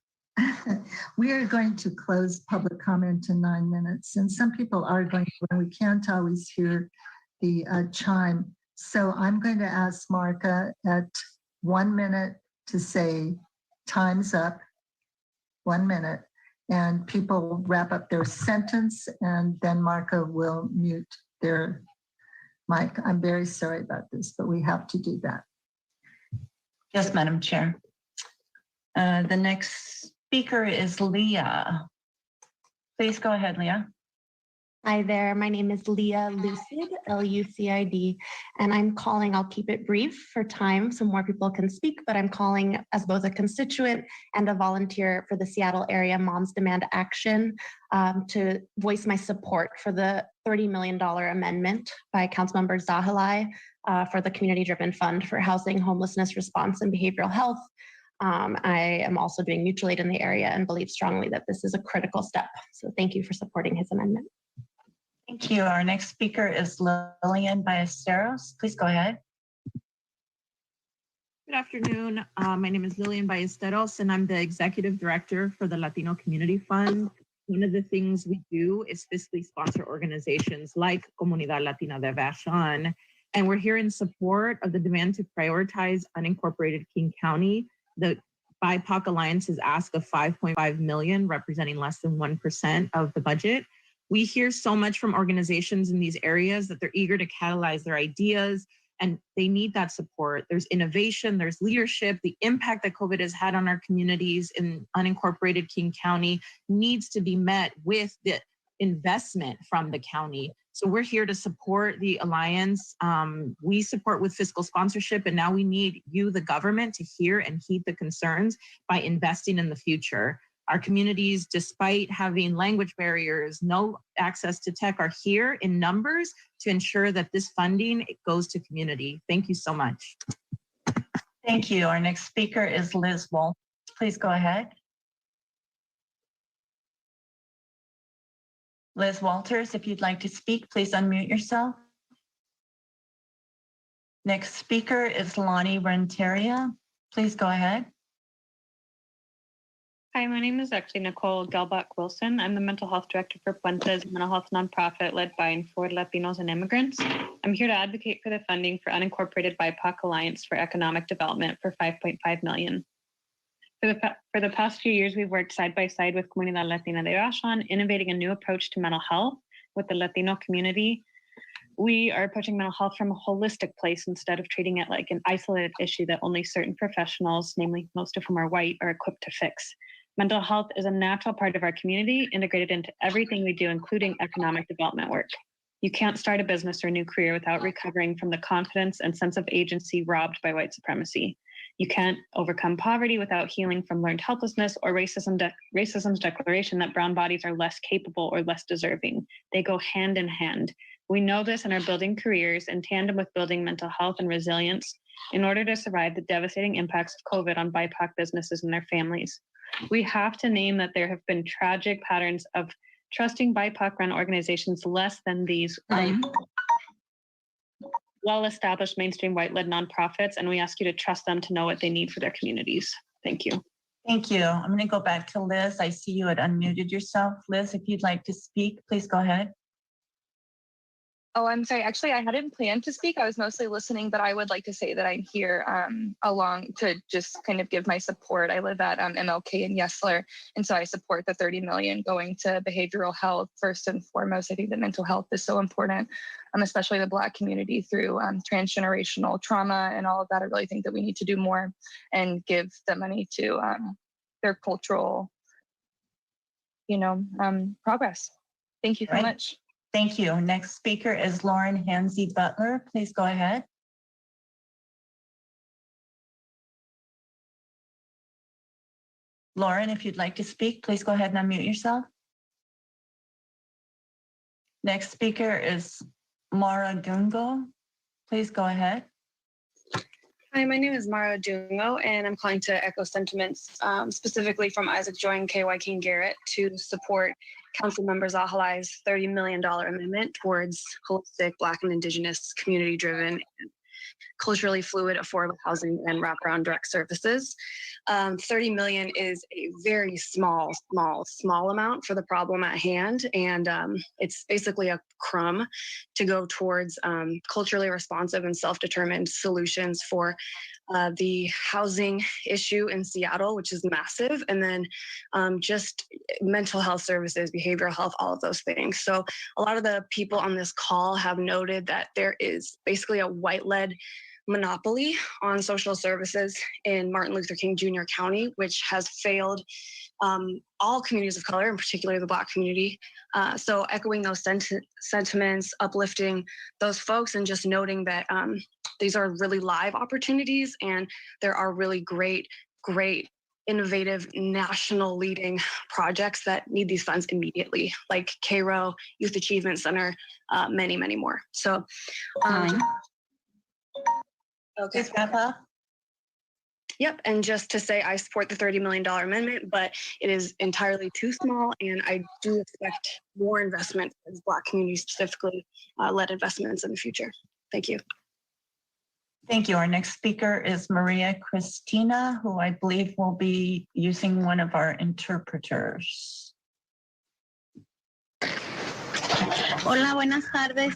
We are going to close public comment in 9 minutes, and some people are going to, and we can't always hear the chime. So I'm going to ask Marka at 1 minute to say time's up, 1 minute, and people will wrap up their sentence, and then Marka will mute their mic. I'm very sorry about this, but we have to do that. Yes, Madam Chair. The next speaker is Leah. Please go ahead, Leah. Hi there, my name is Leah Lucid, Lucid, and I'm calling, I'll keep it brief for time so more people can speak, but I'm calling as both a constituent and a volunteer for the Seattle area Moms Demand Action to voice my support for the $30 million amendment by Councilmember Zahilay for the community-driven fund for housing, homelessness response, and behavioral health. I am also doing mutual aid in the area and believe strongly that this is a critical step. So thank you for supporting his amendment. Thank you. Our next speaker is Lillian Ballesteros. Please go ahead. Good afternoon. My name is Lillian Ballesteros, and I'm the Executive Director for the Latino Community Fund. One of the things we do is fiscally sponsor organizations like Comunidad Latina de Vashon, and we're here in support of the demand to prioritize unincorporated King County. The BIPAC Alliance's ask of $5.5 million, representing less than 1% of the budget. We hear so much from organizations in these areas that they're eager to catalyze their ideas and they need that support. There's innovation, there's leadership. The impact that COVID has had on our communities in unincorporated King County needs to be met with the investment from the county. So we're here to support the Alliance. We support with fiscal sponsorship, and now we need you, the government, to hear and heed the concerns by investing in the future. Our communities, despite having language barriers, no access to tech, are here in numbers to ensure that this funding goes to community. Thank you so much. Thank you. Our next speaker is Liz Walters. Please go ahead. Liz Walters, if you'd like to speak, please unmute yourself. Next speaker is Lonnie Renteria. Please go ahead. Hi, my name is actually Nicole Gelbach-Wilson. I'm the mental health director for Puentes, a mental health nonprofit led by and for Latinos and immigrants. I'm here to advocate for the funding for unincorporated Bipac Alliance for Economic Development for $5.5 million. For the past few years, we've worked side by side with Comunidad Latina de Oaxaca on innovating a new approach to mental health with the Latino community. We are approaching mental health from a holistic place instead of treating it like an isolated issue that only certain professionals, namely most of whom are white, are equipped to fix. Mental health is a natural part of our community, integrated into everything we do, including economic development work. You can't start a business or a new career without recovering from the confidence and sense of agency robbed by white supremacy. You can't overcome poverty without healing from learned helplessness or racism's declaration that brown bodies are less capable or less deserving. They go hand in hand. We know this and are building careers in tandem with building mental health and resilience in order to survive the devastating impacts of COVID on BIPOC businesses and their families. We have to name that there have been tragic patterns of trusting BIPOC-run organizations less than these well-established mainstream white-led nonprofits, and we ask you to trust them to know what they need for their communities. Thank you. Thank you. I'm going to go back to Liz. I see you had unmuted yourself. Liz, if you'd like to speak, please go ahead. Oh, I'm sorry. Actually, I hadn't planned to speak. I was mostly listening, but I would like to say that I'm here along to just kind of give my support. I live at MLK in Yesler, and so I support the $30 million going to behavioral health. First and foremost, I think that mental health is so important, especially the Black community through transgenerational trauma and all of that. I really think that we need to do more and give the money to their cultural, progress. Thank you so much. Thank you. Next speaker is Lauren Hansey Butler. Please go ahead. Lauren, if you'd like to speak, please go ahead and unmute yourself. Next speaker is Mara Dungo. Please go ahead. Hi, my name is Mara Dungo, and I'm calling to echo sentiments specifically from Isaac Joy and K.Y. King Garrett to support Councilmember Zahilay's $30 million amendment towards holistic Black and Indigenous community-driven, culturally fluid, affordable housing and wraparound direct services. 30 million is a very small amount for the problem at hand. And it's basically a crumb to go towards culturally responsive and self-determined solutions for the housing issue in Seattle, which is massive. And then just mental health services, behavioral health, all of those things. So a lot of the people on this call have noted that there is basically a white-led monopoly on social services in Martin Luther King Jr. County, which has failed all communities of color, in particular the Black community. So echoing those sentiments, uplifting those folks, and just noting that these are really live opportunities, and there are really great, innovative, national leading projects that need these funds immediately, like Cairo, Youth Achievement Center, many, many more. So, okay. Yep, and just to say I support the $30 million amendment, but it is entirely too small, and I do expect more investment as Black communities specifically led investments in the future. Thank you. Thank you. Our next speaker is Maria Cristina, who I believe will be using one of our interpreters. Hola, buenas tardes.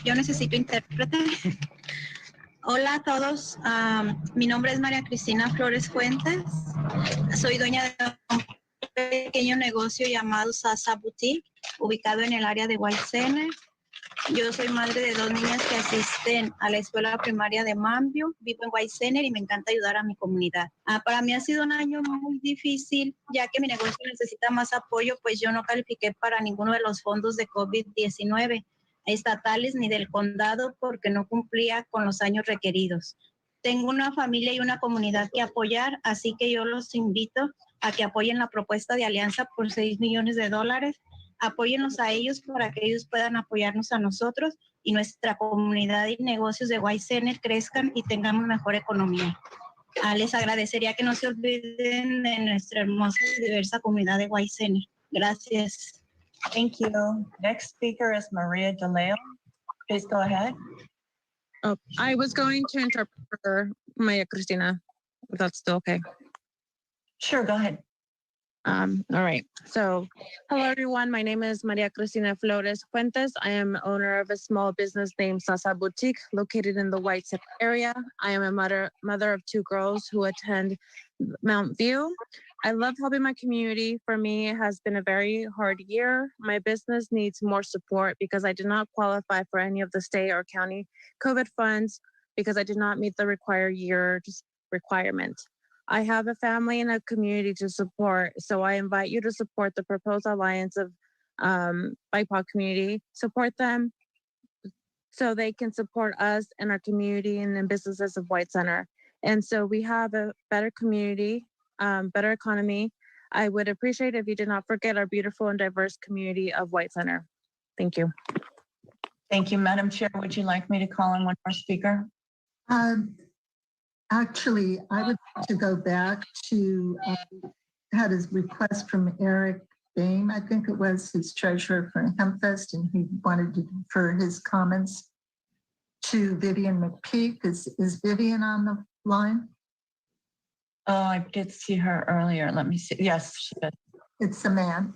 Yo necesito intérprete. Hola a todos. Mi nombre es María Cristina Flores Fuentes. Soy dueña de un pequeño negocio llamado Sasa Boutique, ubicado en el área de White Center. Yo soy madre de dos niñas que asisten a la escuela primaria de Mambio, vivo en White Center y me encanta ayudar a mi comunidad. Para mí ha sido un año muy difícil, ya que mi negocio necesita más apoyo, pues yo no califiqué para ninguno de los fondos de COVID-19 estatales ni del condado porque no cumplía con los años requeridos. Tengo una familia y una comunidad que apoyar, así que yo los invito a que apoyen la propuesta de alianza por $6 millones. Apóyennos a ellos para que ellos puedan apoyarnos a nosotros y nuestra comunidad y negocios de White Center crezcan y tengamos mejor economía. Les agradecería que no se olviden de nuestra hermosa y diversa comunidad de White Center. Gracias. Thank you. Next speaker is Maria DeLeo. Please go ahead. Oh, I was going to interpret for Maria Cristina, if that's still okay. Sure, go ahead. All right. So, hello everyone. My name is Maria Cristina Flores Fuentes. I am owner of a small business named Sasa Boutique, located in the White Center area. I am a mother of two girls who attend Mount View. I love helping my community. For me, it has been a very hard year. My business needs more support because I did not qualify for any of the state or county COVID funds because I did not meet the required year requirement. I have a family and a community to support, so I invite you to support the proposed alliance of Bipac community. Support them so they can support us and our community and the businesses of White Center. And so we have a better community, better economy. I would appreciate if you did not forget our beautiful and diverse community of White Center. Thank you. Thank you, Madam Chair. Would you like me to call on one more speaker? Actually, I would like to go back to, had his request from Eric Bain, I think it was his treasurer for Hempfest, and he wanted to defer his comments to Vivian McPeak. Is Vivian on the line? Oh, I did see her earlier. Let me see. Yes, she did. It's a man.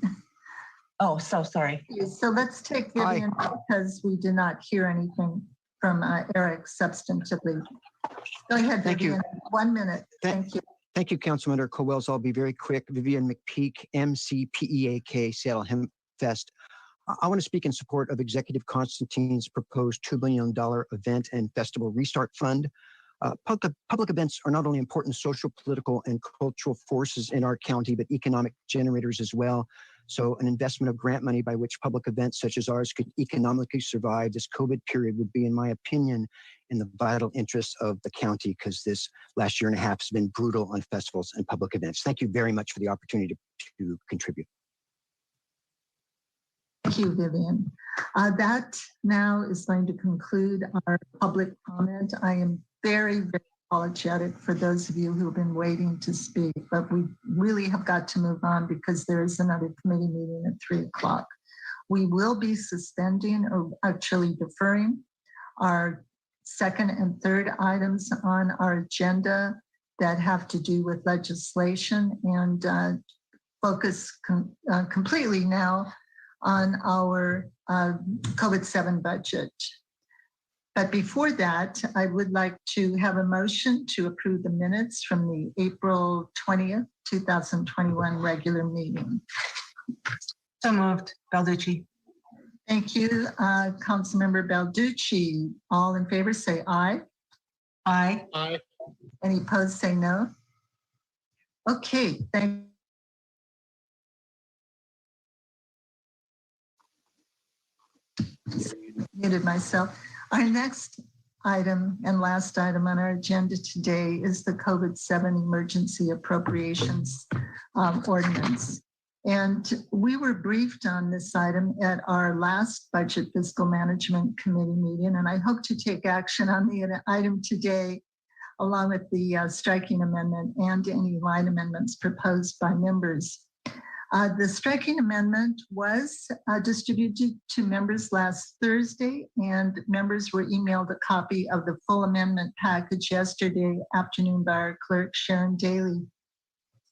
Oh, so sorry. So let's take Vivian because we did not hear anything from Eric substantively. Go ahead, Thank Vivian. you. 1 minute. Thank you. Thank you, Councilmember Cowells. I'll be very quick. Vivian McPeak, MCPEAK, Seattle Hemp Fest. I want to speak in support of Executive Constantine's proposed $2 billion event and festival restart fund. Public events are not only important social, political, and cultural forces in our county, but economic generators as well. So an investment of grant money by which public events such as ours could economically survive this COVID period would be, in my opinion, in the vital interests of the county, because this last year and a half has been brutal on festivals and public events. Thank you very much for the opportunity to contribute. Thank you, Vivian. That now is going to conclude our public comment. I am very, very apologetic for those of you who have been waiting to speak, but we really have got to move on because there is another committee meeting at 3 o'clock. We will be suspending or actually deferring our second and third items on our agenda that have to do with legislation and focus completely now on our COVID-7 budget. But before that, I would like to have a motion to approve the minutes from the April 20th, 2021 regular meeting. So moved. Balducci. Thank you, Councilmember Balducci. All in favor say aye. Aye. Aye. Any opposed say no. Okay, thank you. Muted myself. Our next item and last item on our agenda today is the COVID-7 emergency appropriations ordinance. And we were briefed on this item at our last Budget Fiscal Management Committee meeting, and I hope to take action on the item today, along with the striking amendment and any line amendments proposed by members. The striking amendment was distributed to members last Thursday, and members were emailed a copy of the full amendment package yesterday afternoon by our clerk, Sharon Daly.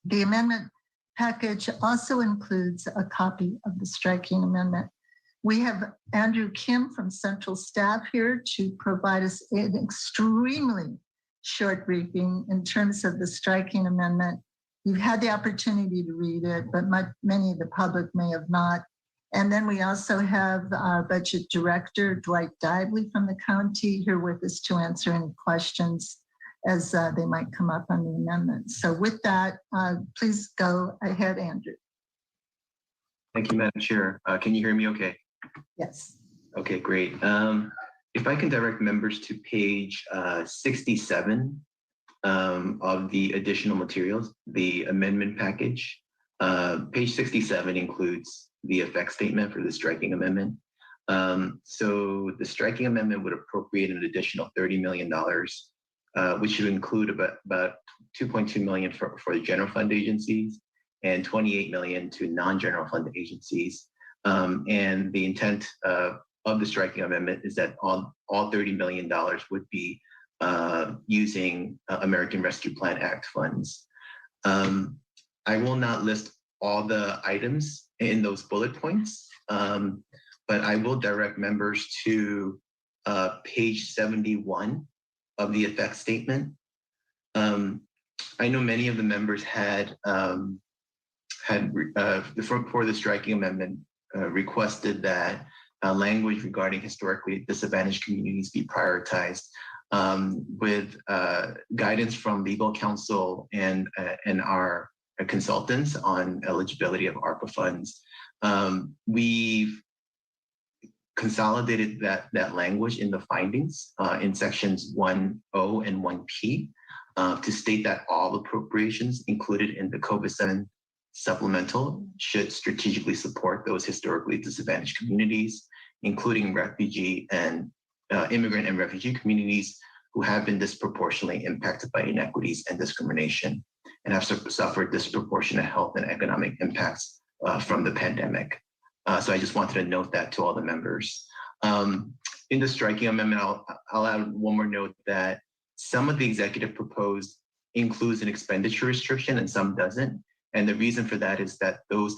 The amendment package also includes a copy of the striking amendment. We have Andrew Kim from Central Staff here to provide us an extremely short briefing in terms of the striking amendment. You've had the opportunity to read it, but many of the public may have not. And then we also have our Budget Director, Dwight Dively from the county, here with us to answer any questions as they might come up on the amendment. So with that, please go ahead, Andrew. Thank you, Madam Chair. Can you hear me okay? Yes. Okay, great. If I can direct members to page 67 of the additional materials, the amendment package. Page 67 includes the effect statement for the striking amendment. So the striking amendment would appropriate an additional $30 million, which would include about $2.2 million for the general fund agencies and $28 million to non-general fund agencies. And the intent of the striking amendment is that all $30 million would be using American Rescue Plan Act funds. I will not list all the items in those bullet points, but I will direct members to page 71 of the effect statement. I know many of the members had for the striking amendment requested that language regarding historically disadvantaged communities be prioritized with guidance from legal counsel and our consultants on eligibility of ARPA funds. We've consolidated that language in the findings in sections 1.0 and 1P to state that all appropriations included in the COVID-7 supplemental should strategically support those historically disadvantaged communities, including refugee and immigrant and refugee communities who have been disproportionately impacted by inequities and discrimination and have suffered disproportionate health and economic impacts from the pandemic. So I just wanted to note that to all the members. In the striking amendment, I'll add one more note that some of the executive proposed includes an expenditure restriction and some doesn't. And the reason for that is that those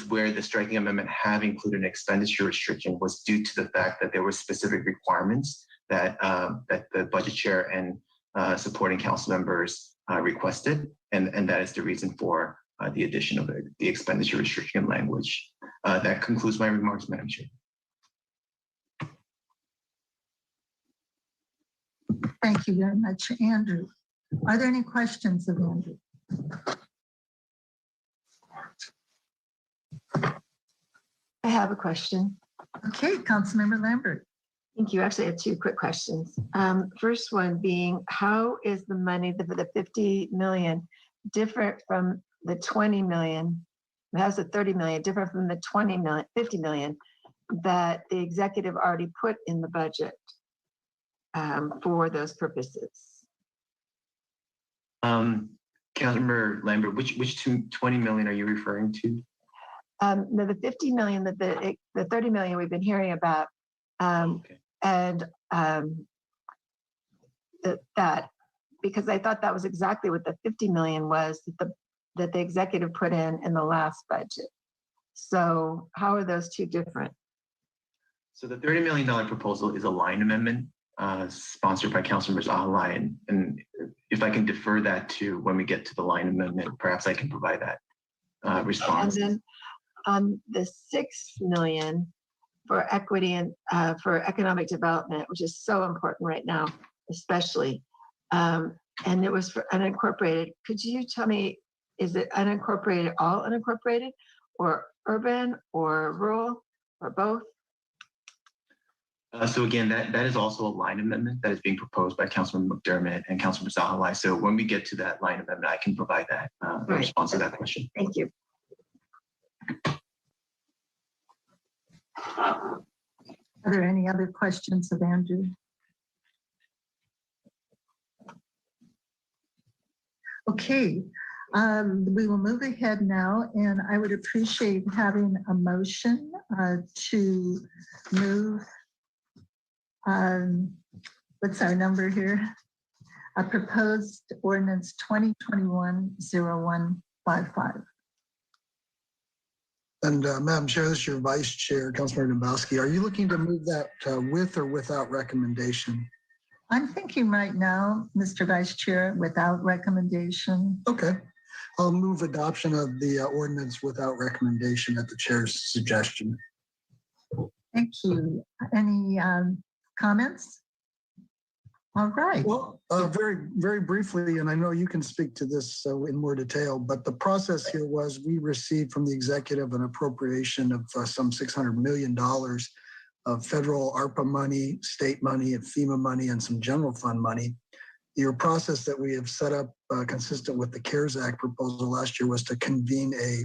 where the striking amendment have included an expenditure restriction was due to the fact that there were specific requirements that the budget chair and supporting council members requested. And that is the reason for the addition of the expenditure restriction language. That concludes my remarks, Madam Chair. Thank you very much, Andrew. Are there any questions of Andrew? I have a question. Okay, Councilmember Lambert. Thank you. Actually, I have two quick questions. First one being, how is the money, the 50 million, different from the 20 million? How's the 30 million different from the 50 million that the executive already put in the budget for those purposes? Councilmember Lambert, which 20 million are you referring to? No, the 50 million, the 30 million we've been hearing about, Okay. and that because I thought that was exactly what the 50 million was that the executive put in the last budget. So how are those two different? So the $30 million proposal is a line amendment sponsored by Councilmember Zahilay, and if I can defer that to when we get to the line amendment, perhaps I can provide that response. And then the 6 million for equity and for economic development, which is so important right now, especially, and it was for unincorporated. Could you tell me, is it unincorporated, all unincorporated, or urban, or rural, or both? So again, that is also a line amendment that is being proposed by Councilman McDermott and Councilman Zahilay. So when we get to that line amendment, I can provide that response to that question. Thank you. Are there any other questions of Andrew? Okay, we will move ahead now, and I would appreciate having a motion to move, what's our number here? A proposed ordinance 2021-0155. And Madam Chair, this is your Vice Chair, Councilmember Dombowski. Are you looking to move that with or without recommendation? I'm thinking right now, Mr. Vice Chair, without recommendation. Okay. I'll move adoption of the ordinance without recommendation at the chair's suggestion. Thank you. Any comments? All right. Well, very briefly, and I know you can speak to this in more detail, but the process here was we received from the executive an appropriation of some $600 million of federal ARPA money, state money, and FEMA money, and some general fund money. Your process that we have set up consistent with the CARES Act proposal last year was to convene a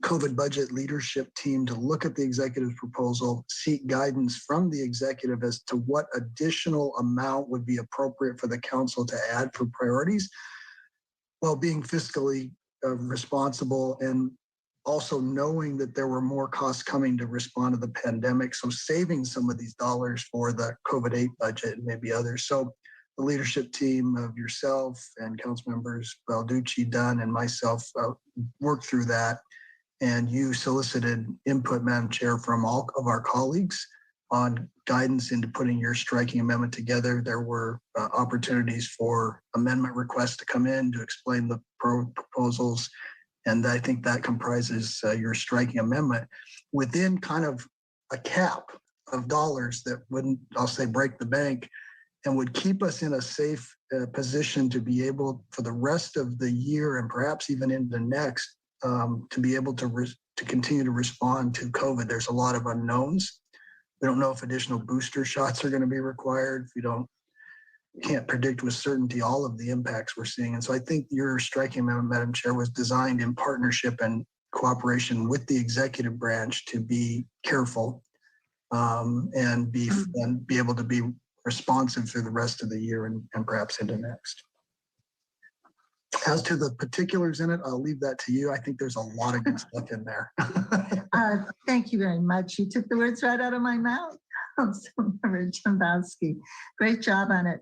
COVID budget leadership team to look at the executive's proposal, seek guidance from the executive as to what additional amount would be appropriate for the council to add for priorities, while being fiscally responsible and also knowing that there were more costs coming to respond to the pandemic. So saving some of these dollars for the COVID-8 budget and maybe others. So the leadership team of yourself and council members Balducci, Dunn, and myself worked through that. And you solicited input, Madam Chair, from all of our colleagues on guidance into putting your striking amendment together. There were opportunities for amendment requests to come in to explain the proposals. And I think that comprises your striking amendment within kind of a cap of dollars that wouldn't, I'll say, break the bank and would keep us in a safe position to be able for the rest of the year and perhaps even into next to be able to continue to respond to COVID. There's a lot of unknowns. We don't know if additional booster shots are going to be required. We can't predict with certainty all of the impacts we're seeing. And so I think your striking amendment, Madam Chair, was designed in partnership and cooperation with the executive branch to be careful and be able to be responsive through the rest of the year and perhaps into next. As to the particulars in it, I'll leave that to you. I think there's a lot of good stuff in there. Thank you very much. You took the words right out of my mouth. Councilmember Chambowski, great job on it.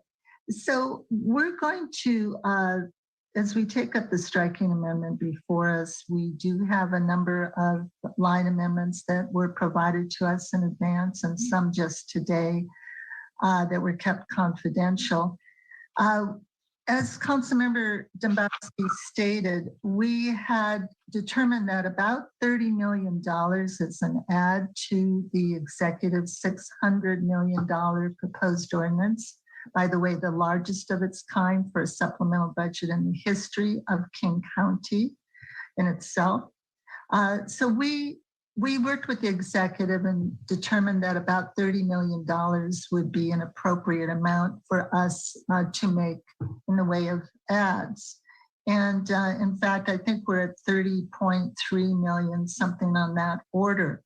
So we're going to, as we take up the striking amendment before us, we do have a number of line amendments that were provided to us in advance and some just today that were kept confidential. As Councilmember Dombowski stated, we had determined that about $30 million is an add to the executive's $600 million proposed ordinance. By the way, the largest of its kind for a supplemental budget in the history of King County in itself. So we worked with the executive and determined that about $30 million would be an appropriate amount for us to make in the way of ads. And in fact, I think we're at 30.3 million, something on that order.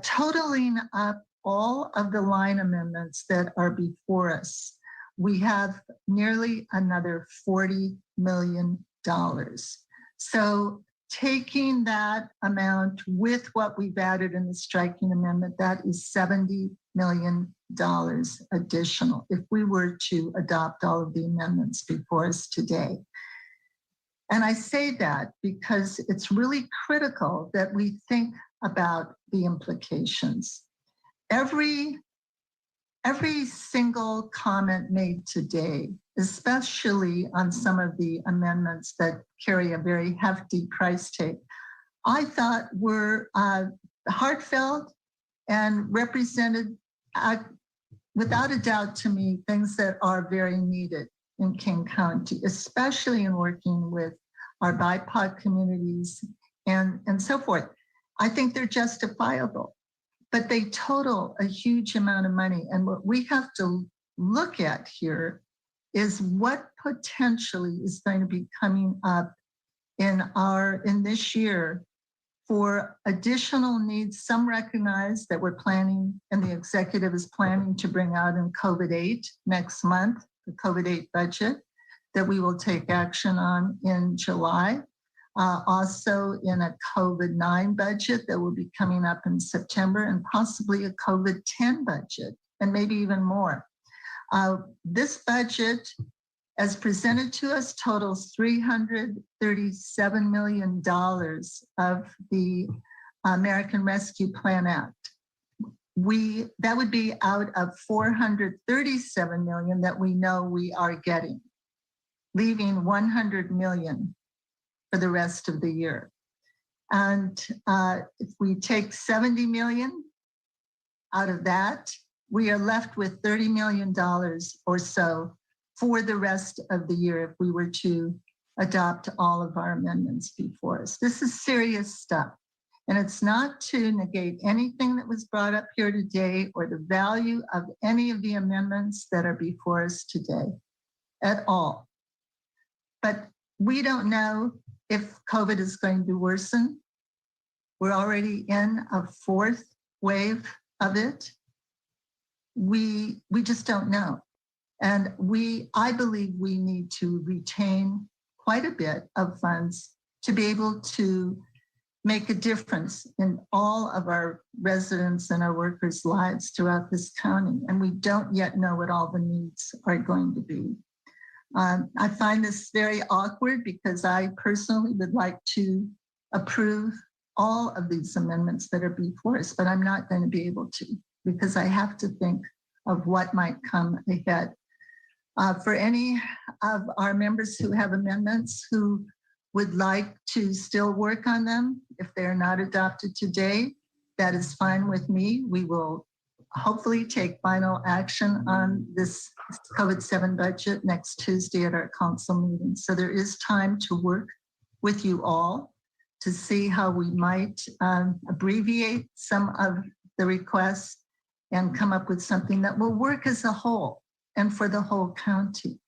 Totaling up all of the line amendments that are before us, we have nearly another $40 million. So taking that amount with what we've added in the striking amendment, that is $70 million additional if we were to adopt all of the amendments before us today. And I say that because it's really critical that we think about the implications. Every single comment made today, especially on some of the amendments that carry a very hefty price tag, I thought were heartfelt and represented, without a doubt to me, things that are very needed in King County, especially in working with our BIPOC communities and so forth. I think they're justifiable, but they total a huge amount of money. And what we have to look at here is what potentially is going to be coming up in this year for additional needs. Some recognize that we're planning, and the executive is planning to bring out in COVID-8 next month, the COVID-8 budget that we will take action on in July. Also in a COVID-9 budget that will be coming up in September, and possibly a COVID-10 budget, and maybe even more. This budget, as presented to us, totals $337 million of the American Rescue Plan Act. That would be out of $437 million that we know we are getting, leaving $100 million for the rest of the year. And if we take 70 million out of that, we are left with $30 million or so for the rest of the year if we were to adopt all of our amendments before us. This is serious stuff. And it's not to negate anything that was brought up here today or the value of any of the amendments that are before us today at all. But we don't know if COVID is going to worsen. We're already in a fourth wave of it. We just don't know. And I believe we need to retain quite a bit of funds to be able to make a difference in all of our residents and our workers' lives throughout this county. And we don't yet know what all the needs are going to be. I find this very awkward because I personally would like to approve all of these amendments that are before us, but I'm not going to be able to because I have to think of what might come ahead. For any of our members who have amendments who would like to still work on them, if they're not adopted today, that is fine with me. We will hopefully take final action on this COVID-7 budget next Tuesday at our council meeting. So there is time to work with you all to see how we might abbreviate some of the requests and come up with something that will work as a whole and for the whole county.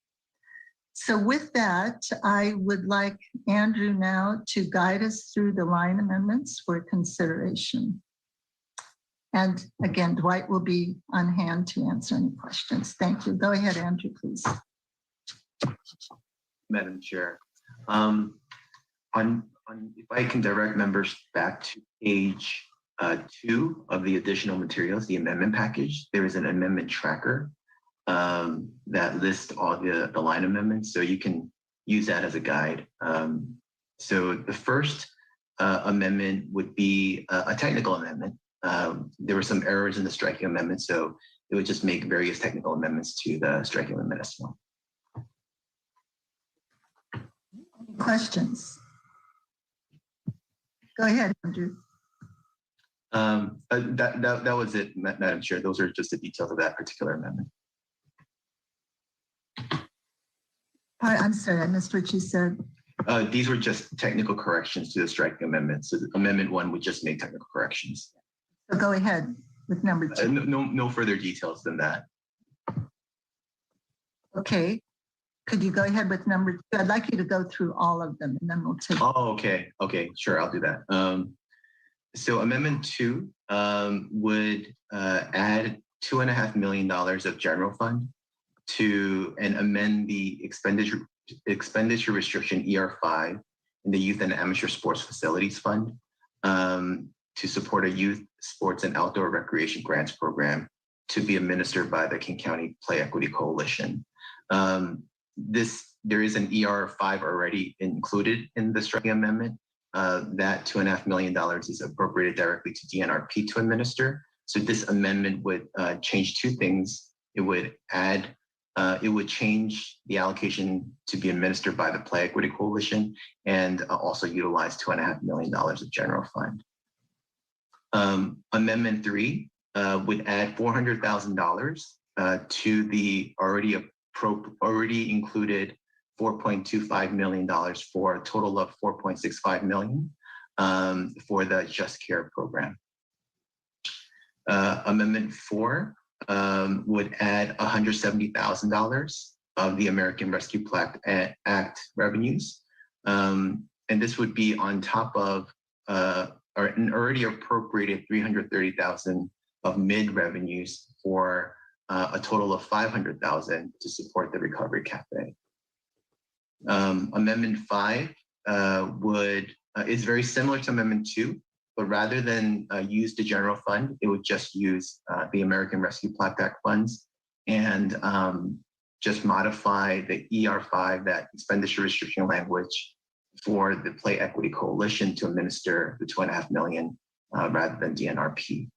So with that, I would like Andrew now to guide us through the line amendments for consideration. And again, Dwight will be on hand to answer any questions. Thank you. Go ahead, Andrew, please. Madam Chair, if I can direct members back to page 2 of the additional materials, the amendment package, there is an amendment tracker that lists all the line amendments, so you can use that as a guide. So the first amendment would be a technical amendment. There were some errors in the striking amendment, so it would just make various technical amendments to the striking amendment as well. Questions? Go ahead, Andrew. That was it, Madam Chair. Those are just the details of that particular amendment. I'm sorry, I missed what you said. These were just technical corrections to the striking amendment. So amendment 1 would just make technical corrections. So go ahead with number 2. No further details than that. Okay. Could you go ahead with number 2? I'd like you to go through all of them and then we'll take. Oh, okay. Okay, sure, I'll do that. So amendment 2 would add $2.5 million of general fund to and amend the expenditure restriction ER5 in the Youth and Amateur Sports Facilities Fund to support a youth sports and outdoor recreation grants program to be administered by the King County Play Equity Coalition. There is an ER5 already included in the striking amendment. That $2.5 million is appropriated directly to DNRP to administer. So this amendment would change 2 things. It would change the allocation to be administered by the Play Equity Coalition and also utilize $2.5 million of general fund. Amendment 3 would add $400,000 to the already included $4.25 million for a total of $4.65 million for the Just Care program. Amendment 4 would add $170,000 of the American Rescue Plan Act revenues. And this would be on top of an already appropriated $330,000 of mid revenues for a total of $500,000 to support the Recovery Cafe. Amendment 5 is very similar to Amendment 2, but rather than use the general fund, it would just use the American Rescue Plan Act funds and just modify the ER5, that expenditure restriction language, for the Play Equity Coalition to administer the $2.5 million rather than DNRP.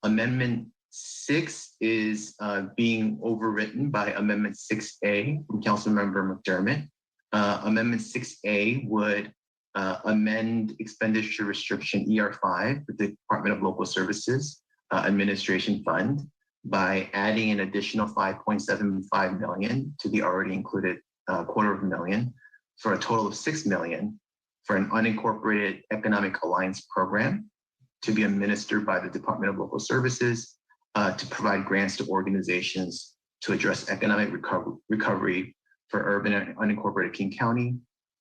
Amendment 6 is being overwritten by Amendment 6A from Councilmember McDermott. Amendment 6A would amend expenditure restriction ER5 with the Department of Local Services Administration Fund by adding an additional 5.75 million to the already included $250,000 for a total of $6 million for an unincorporated economic alliance program to be administered by the Department of Local Services to provide grants to organizations to address economic recovery for urban and unincorporated King County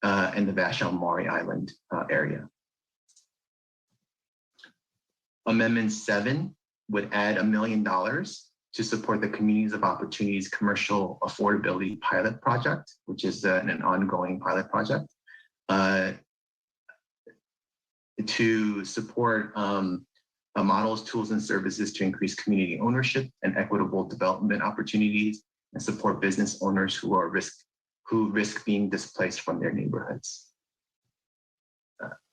and the Vashon Maury Island area. Amendment 7 would add $1 million to support the Communities of Opportunities Commercial Affordability Pilot Project, which is an ongoing pilot project, to support models, tools, and services to increase community ownership and equitable development opportunities and support business owners who risk being displaced from their neighborhoods.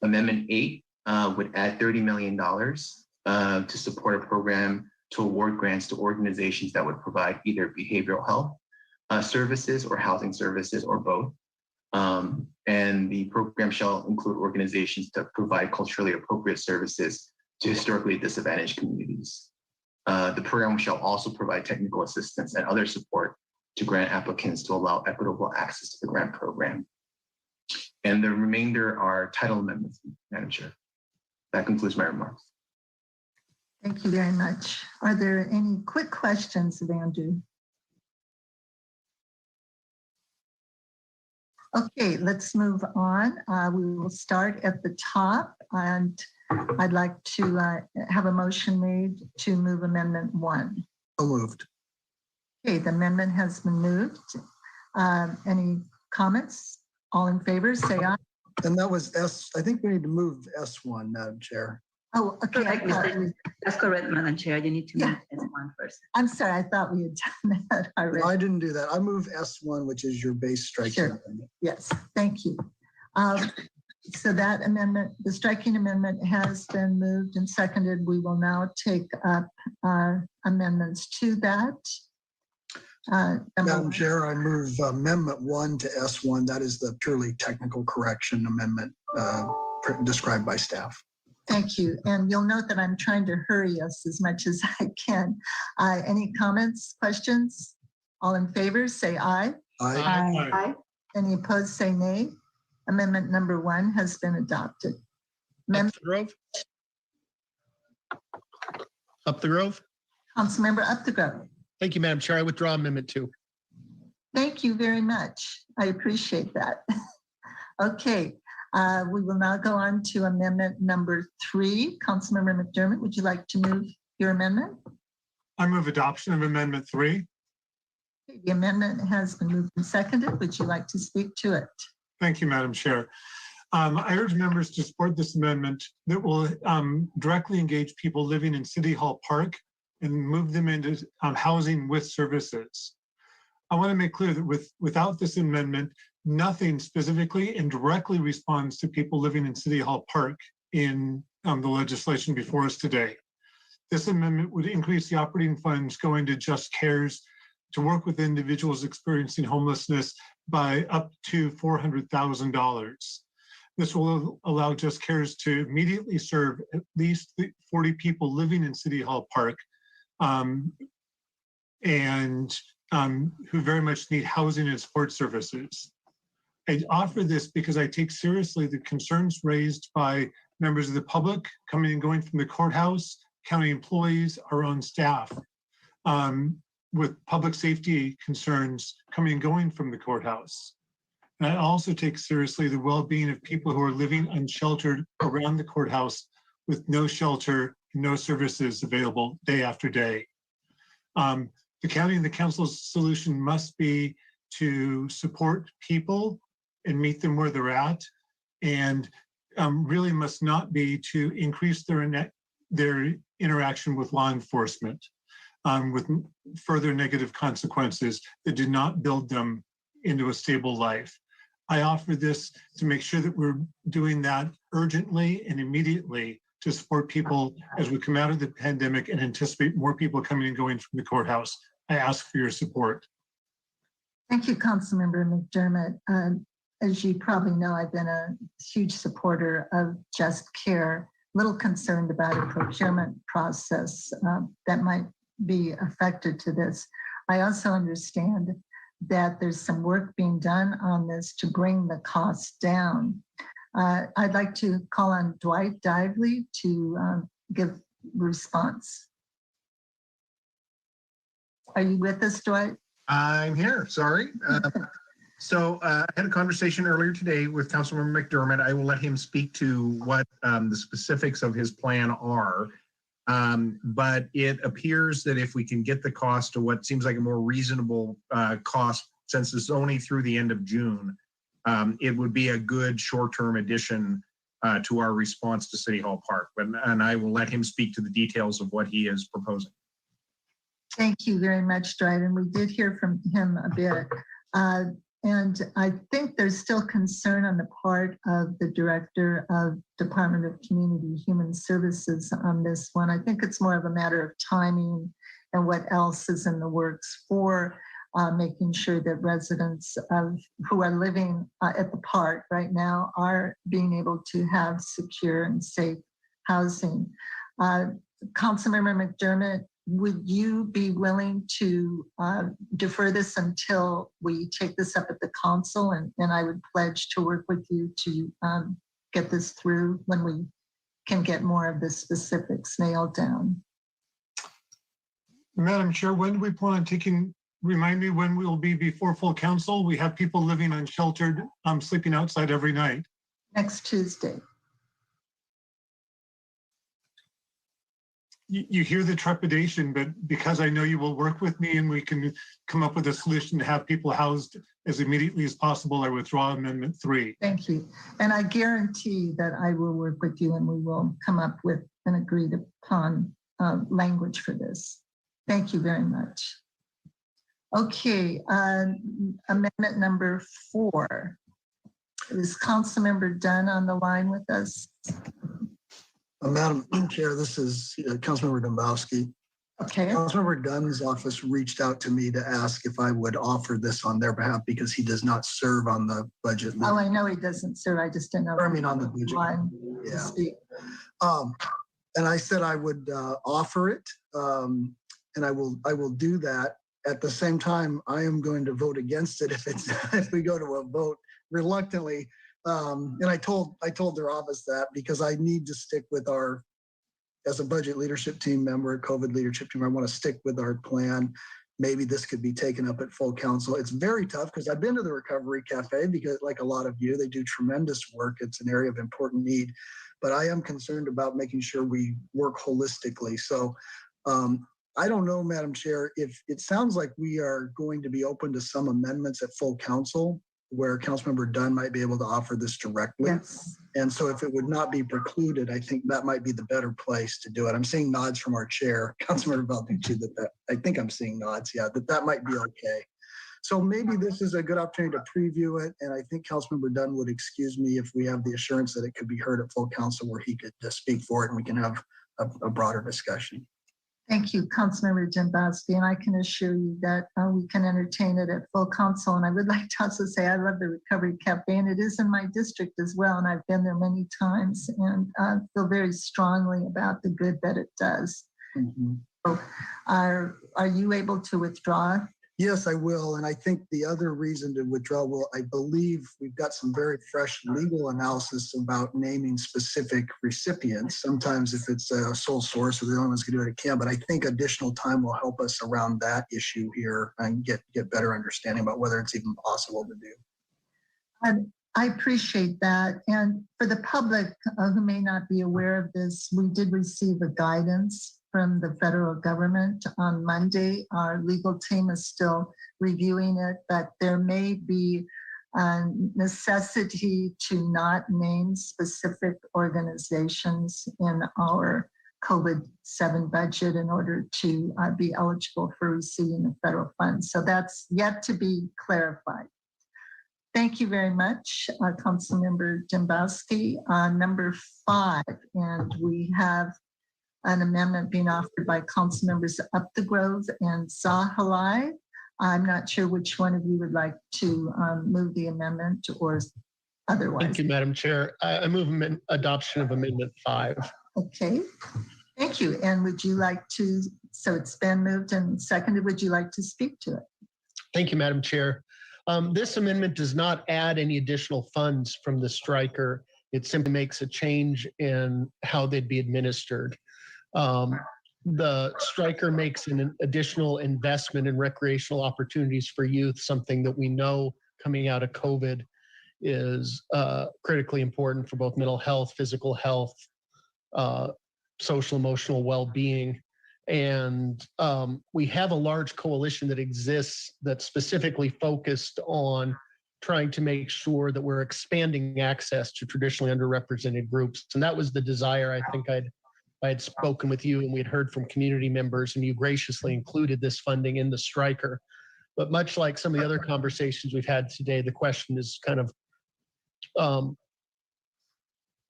Amendment 8 would add $30 million to support a program to award grants to organizations that would provide either behavioral health services or housing services or both. And the program shall include organizations that provide culturally appropriate services to historically disadvantaged communities. The program shall also provide technical assistance and other support to grant applicants to allow equitable access to the grant program. And the remainder are title amendments, Madam Chair. That concludes my remarks. Thank you very much. Are there any quick questions of Andrew? Okay, let's move on. We will start at the top, and I'd like to have a motion made to move Amendment 1. So moved. Okay, the amendment has been moved. Any comments? All in favor, say aye. And that was S. I think we need to move S1, Madam Chair. Oh, okay. That's correct, Madam Chair. You need to move S1 first. I'm sorry, I thought we had done that already. No, I didn't do that. I moved S1, which is your base striking amendment. Yes, thank you. So that amendment, the striking amendment has been moved and seconded. We will now take up amendments to that. Madam Chair, I move Amendment 1 to S1. That is the purely technical correction amendment described by staff. Thank you. And you'll note that I'm trying to hurry us as much as I can. Any comments, questions? All in favor, say aye. Aye. Aye. Aye. Any opposed, say nay. Amendment number 1 has been adopted. Up the Grove. Up the Grove. Councilmember Up the Grove. Thank you, Madam Chair. I withdraw Amendment 2. Thank you very much. I appreciate that. Okay. We will now go on to amendment number 3. Councilmember McDermott, would you like to move your amendment? I move adoption of Amendment 3. The amendment has been moved and seconded. Would you like to speak to it? Thank you, Madam Chair. I urge members to support this amendment that will directly engage people living in City Hall Park and move them into housing with services. I want to make clear that without this amendment, nothing specifically and directly responds to people living in City Hall Park in the legislation before us today. This amendment would increase the operating funds going to Just Cares to work with individuals experiencing homelessness by up to $400,000. This will allow Just Cares to immediately serve at least 40 people living in City Hall Park and who very much need housing and support services. I offer this because I take seriously the concerns raised by members of the public coming and going from the courthouse, county employees, our own staff, with public safety concerns coming and going from the courthouse. And I also take seriously the well-being of people who are living unsheltered around the courthouse with no shelter, no services available day after day. The county and the council's solution must be to support people and meet them where they're at, and really must not be to increase their interaction with law enforcement with further negative consequences that do not build them into a stable life. I offer this to make sure that we're doing that urgently and immediately to support people as we come out of the pandemic and anticipate more people coming and going from the courthouse. I ask for your support. Thank you, Councilmember McDermott. As you probably know, I've been a huge supporter of Just Care, little concerned about a procurement process that might be affected to this. I also understand that there's some work being done on this to bring the costs down. I'd like to call on Dwight Dively to give response. Are you with us, Dwight? I'm here, sorry. So I had a conversation earlier today with Councilmember McDermott. I will let him speak to what the specifics of his plan are. But it appears that if we can get the cost to what seems like a more reasonable cost, since it's only through the end of June, it would be a good short-term addition to our response to City Hall Park. And I will let him speak to the details of what he is proposing. Thank you very much, Dwight. And we did hear from him a bit. And I think there's still concern on the part of the Director of Department of Community Human Services on this one. I think it's more of a matter of timing and what else is in the works for making sure that residents who are living at the park right now are being able to have secure and safe housing. Councilmember McDermott, would you be willing to defer this until we take this up at the council? And I would pledge to work with you to get this through when we can get more of the specifics nailed down. Madam Chair, when do we plan on taking, remind me when we will be before full council? We have people living unsheltered, sleeping outside every night. Next Tuesday. You hear the trepidation, but because I know you will work with me and we can come up with a solution to have people housed as immediately as possible, I withdraw Amendment 3. Thank you. And I guarantee that I will work with you and we will come up with an agreed upon language for this. Thank you very much. Okay, amendment number 4. Is Councilmember Dunn on the line with us? Madam Chair, this is Councilmember Dombowski. Okay. Councilmember Dunn's office reached out to me to ask if I would offer this on their behalf because he does not serve on the budget. Oh, I know he doesn't serve. I just didn't know. I mean, on the budget. To speak. And I said I would offer it, and I will do that. At the same time, I am going to vote against it if we go to a vote reluctantly. And I told their office that because I need to stick with as a budget leadership team member, COVID leadership team, I want to stick with our plan. Maybe this could be taken up at full council. It's very tough because I've been to the Recovery Cafe because like a lot of you, they do tremendous work. It's an area of important need, but I am concerned about making sure we work holistically. So I don't know, Madam Chair, if it sounds like we are going to be open to some amendments at full council where Councilmember Dunn might be able to offer this directly. Yes. And so if it would not be precluded, I think that might be the better place to do it. I'm seeing nods from our chair, Councilmember Balducci, that I think I'm seeing nods, yeah, that might be okay. So maybe this is a good opportunity to preview it. And I think Councilmember Dunn would excuse me if we have the assurance that it could be heard at full council where he could speak for it and we can have a broader discussion. Thank you, Councilmember Dombowski, and I can assure you that we can entertain it at full council. And I would like to also say I love the Recovery Cafe, and it is in my district as well, and I've been there many times and feel very strongly about the good that it does. Mm-hmm. So, are you able to withdraw? Yes, I will. And I think the other reason to withdraw, I believe we've got some very fresh legal analysis about naming specific recipients. Sometimes if it's a sole source or the only ones can do it, it can. But I think additional time will help us around that issue here and get better understanding about whether it's even possible to do. I appreciate that. And for the public who may not be aware of this, we did receive a guidance from the federal government on Monday. Our legal team is still reviewing it, but there may be a necessity to not name specific organizations in our COVID-7 budget in order to be eligible for receiving the federal funds. So that's yet to be clarified. Thank you very much, Councilmember Dembowski. Number 5, and we have an amendment being offered by Councilmembers Up the Grove and Zahilay. I'm not sure which one of you would like to move the amendment or otherwise. Thank you, Madam Chair. I move adoption of Amendment 5. Okay, thank you. And would you like to, so it's been moved and seconded, would you like to speak to it? Thank you, Madam Chair. This amendment does not add any additional funds from the striker. It simply makes a change in how they'd be administered. The striker makes an additional investment in recreational opportunities for youth, something that we know coming out of COVID is critically important for both mental health, physical health, social, emotional well-being. And we have a large coalition that exists that's specifically focused on trying to make sure that we're expanding access to traditionally underrepresented groups. And that was the desire. I think I had spoken with you and we had heard from community members, and you graciously included this funding in the striker. But much like some of the other conversations we've had today, the question is kind of,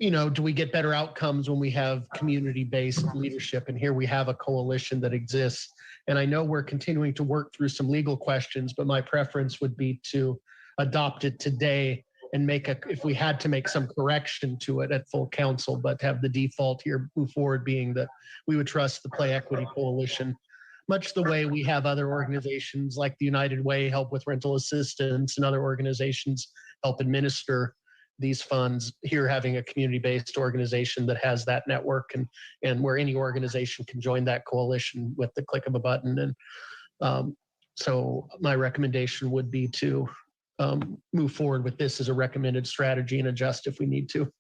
do we get better outcomes when we have community-based leadership? And here we have a coalition that exists. And I know we're continuing to work through some legal questions, but my preference would be to adopt it today and if we had to make some correction to it at full council, but have the default here move forward being that we would trust the Play Equity Coalition, much the way we have other organizations like the United Way help with rental assistance and other organizations help administer these funds. Here having a community-based organization that has that network and where any organization can join that coalition with the click of a button. And so my recommendation would be to move forward with this as a recommended strategy and adjust if we need to.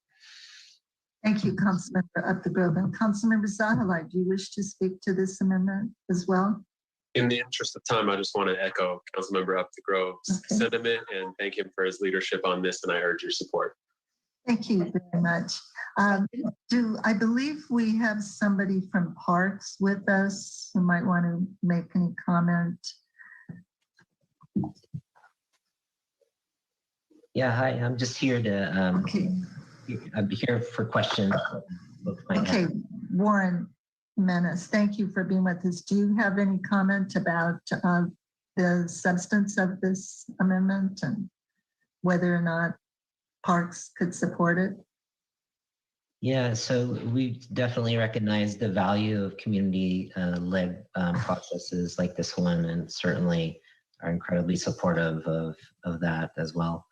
Thank you, Councilmember Up the Grove. And Councilmember Zahilay, do you wish to speak to this amendment as well? In the interest of time, I just want to echo Councilmember Up the Grove's sentiment and thank him for his leadership on this, and I urge your support. Thank you very much. I believe we have somebody from Parks with us who might want to make any comment? Yeah, hi, I'm just here to, I'm here for questions. Okay, Warren Menace, thank you for being with us. Do you have any comment about the substance of this amendment and whether or not Parks could support it? Yeah, so we definitely recognize the value of community-led processes like this one, and certainly are incredibly supportive of that as well.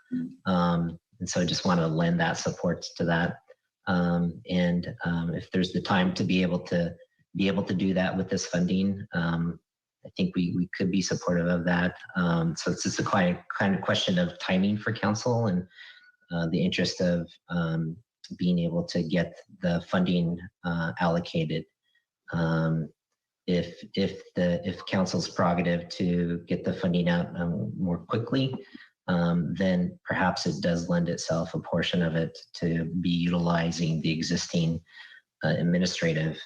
And so I just want to lend that support to that. If there's the time to be able to do that with this funding, I think we could be supportive of that. So it's just a kind of question of timing for council and the interest of being able to get the funding allocated. If council's prerogative to get the funding out more quickly, then perhaps it does lend itself a portion of it to be utilizing the existing administrative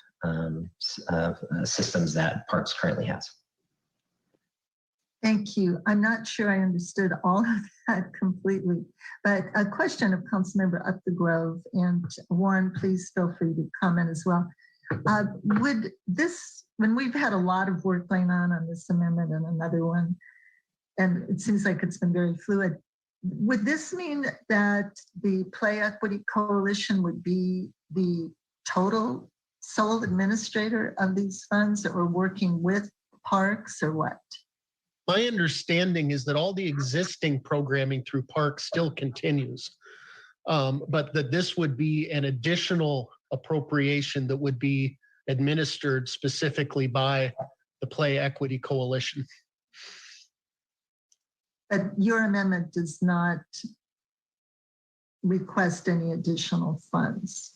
systems that Parks currently has. Thank you. I'm not sure I understood all of that completely, but a question of Councilmember Up the Grove, and Warren, please feel free to comment as well. Would this, when we've had a lot of work going on this amendment and another one, and it seems like it's been very fluid, would this mean that the Play Equity Coalition would be the total sole administrator of these funds, or working with Parks, or what? My understanding is that all the existing programming through Parks still continues, but that this would be an additional appropriation that would be administered specifically by the Play Equity Coalition. But your amendment does not request any additional funds.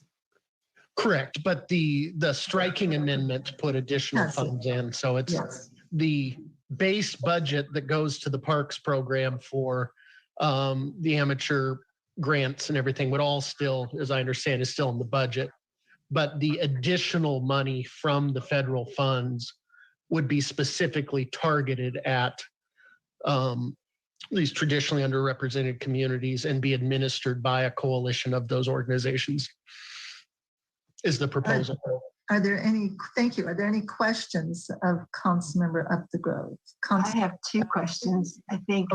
Correct, but the striking amendment put additional funds in, so it's the base budget that goes to the Parks program for the amateur grants and everything would all still, as I understand, is still in the budget. But the additional money from the federal funds would be specifically targeted at these traditionally underrepresented communities and be administered by a coalition of those organizations is the proposal. Are there any, thank you, are there any questions of Councilmember Up the Grove? I have two questions. I think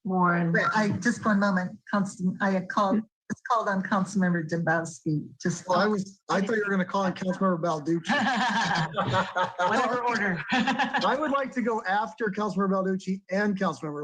Warren. Just one moment, it's called on Councilmember Dembowski. I thought you were going to call on Councilmember Balducci. Whatever order. I would like to go after Councilmember Balducci and Councilmember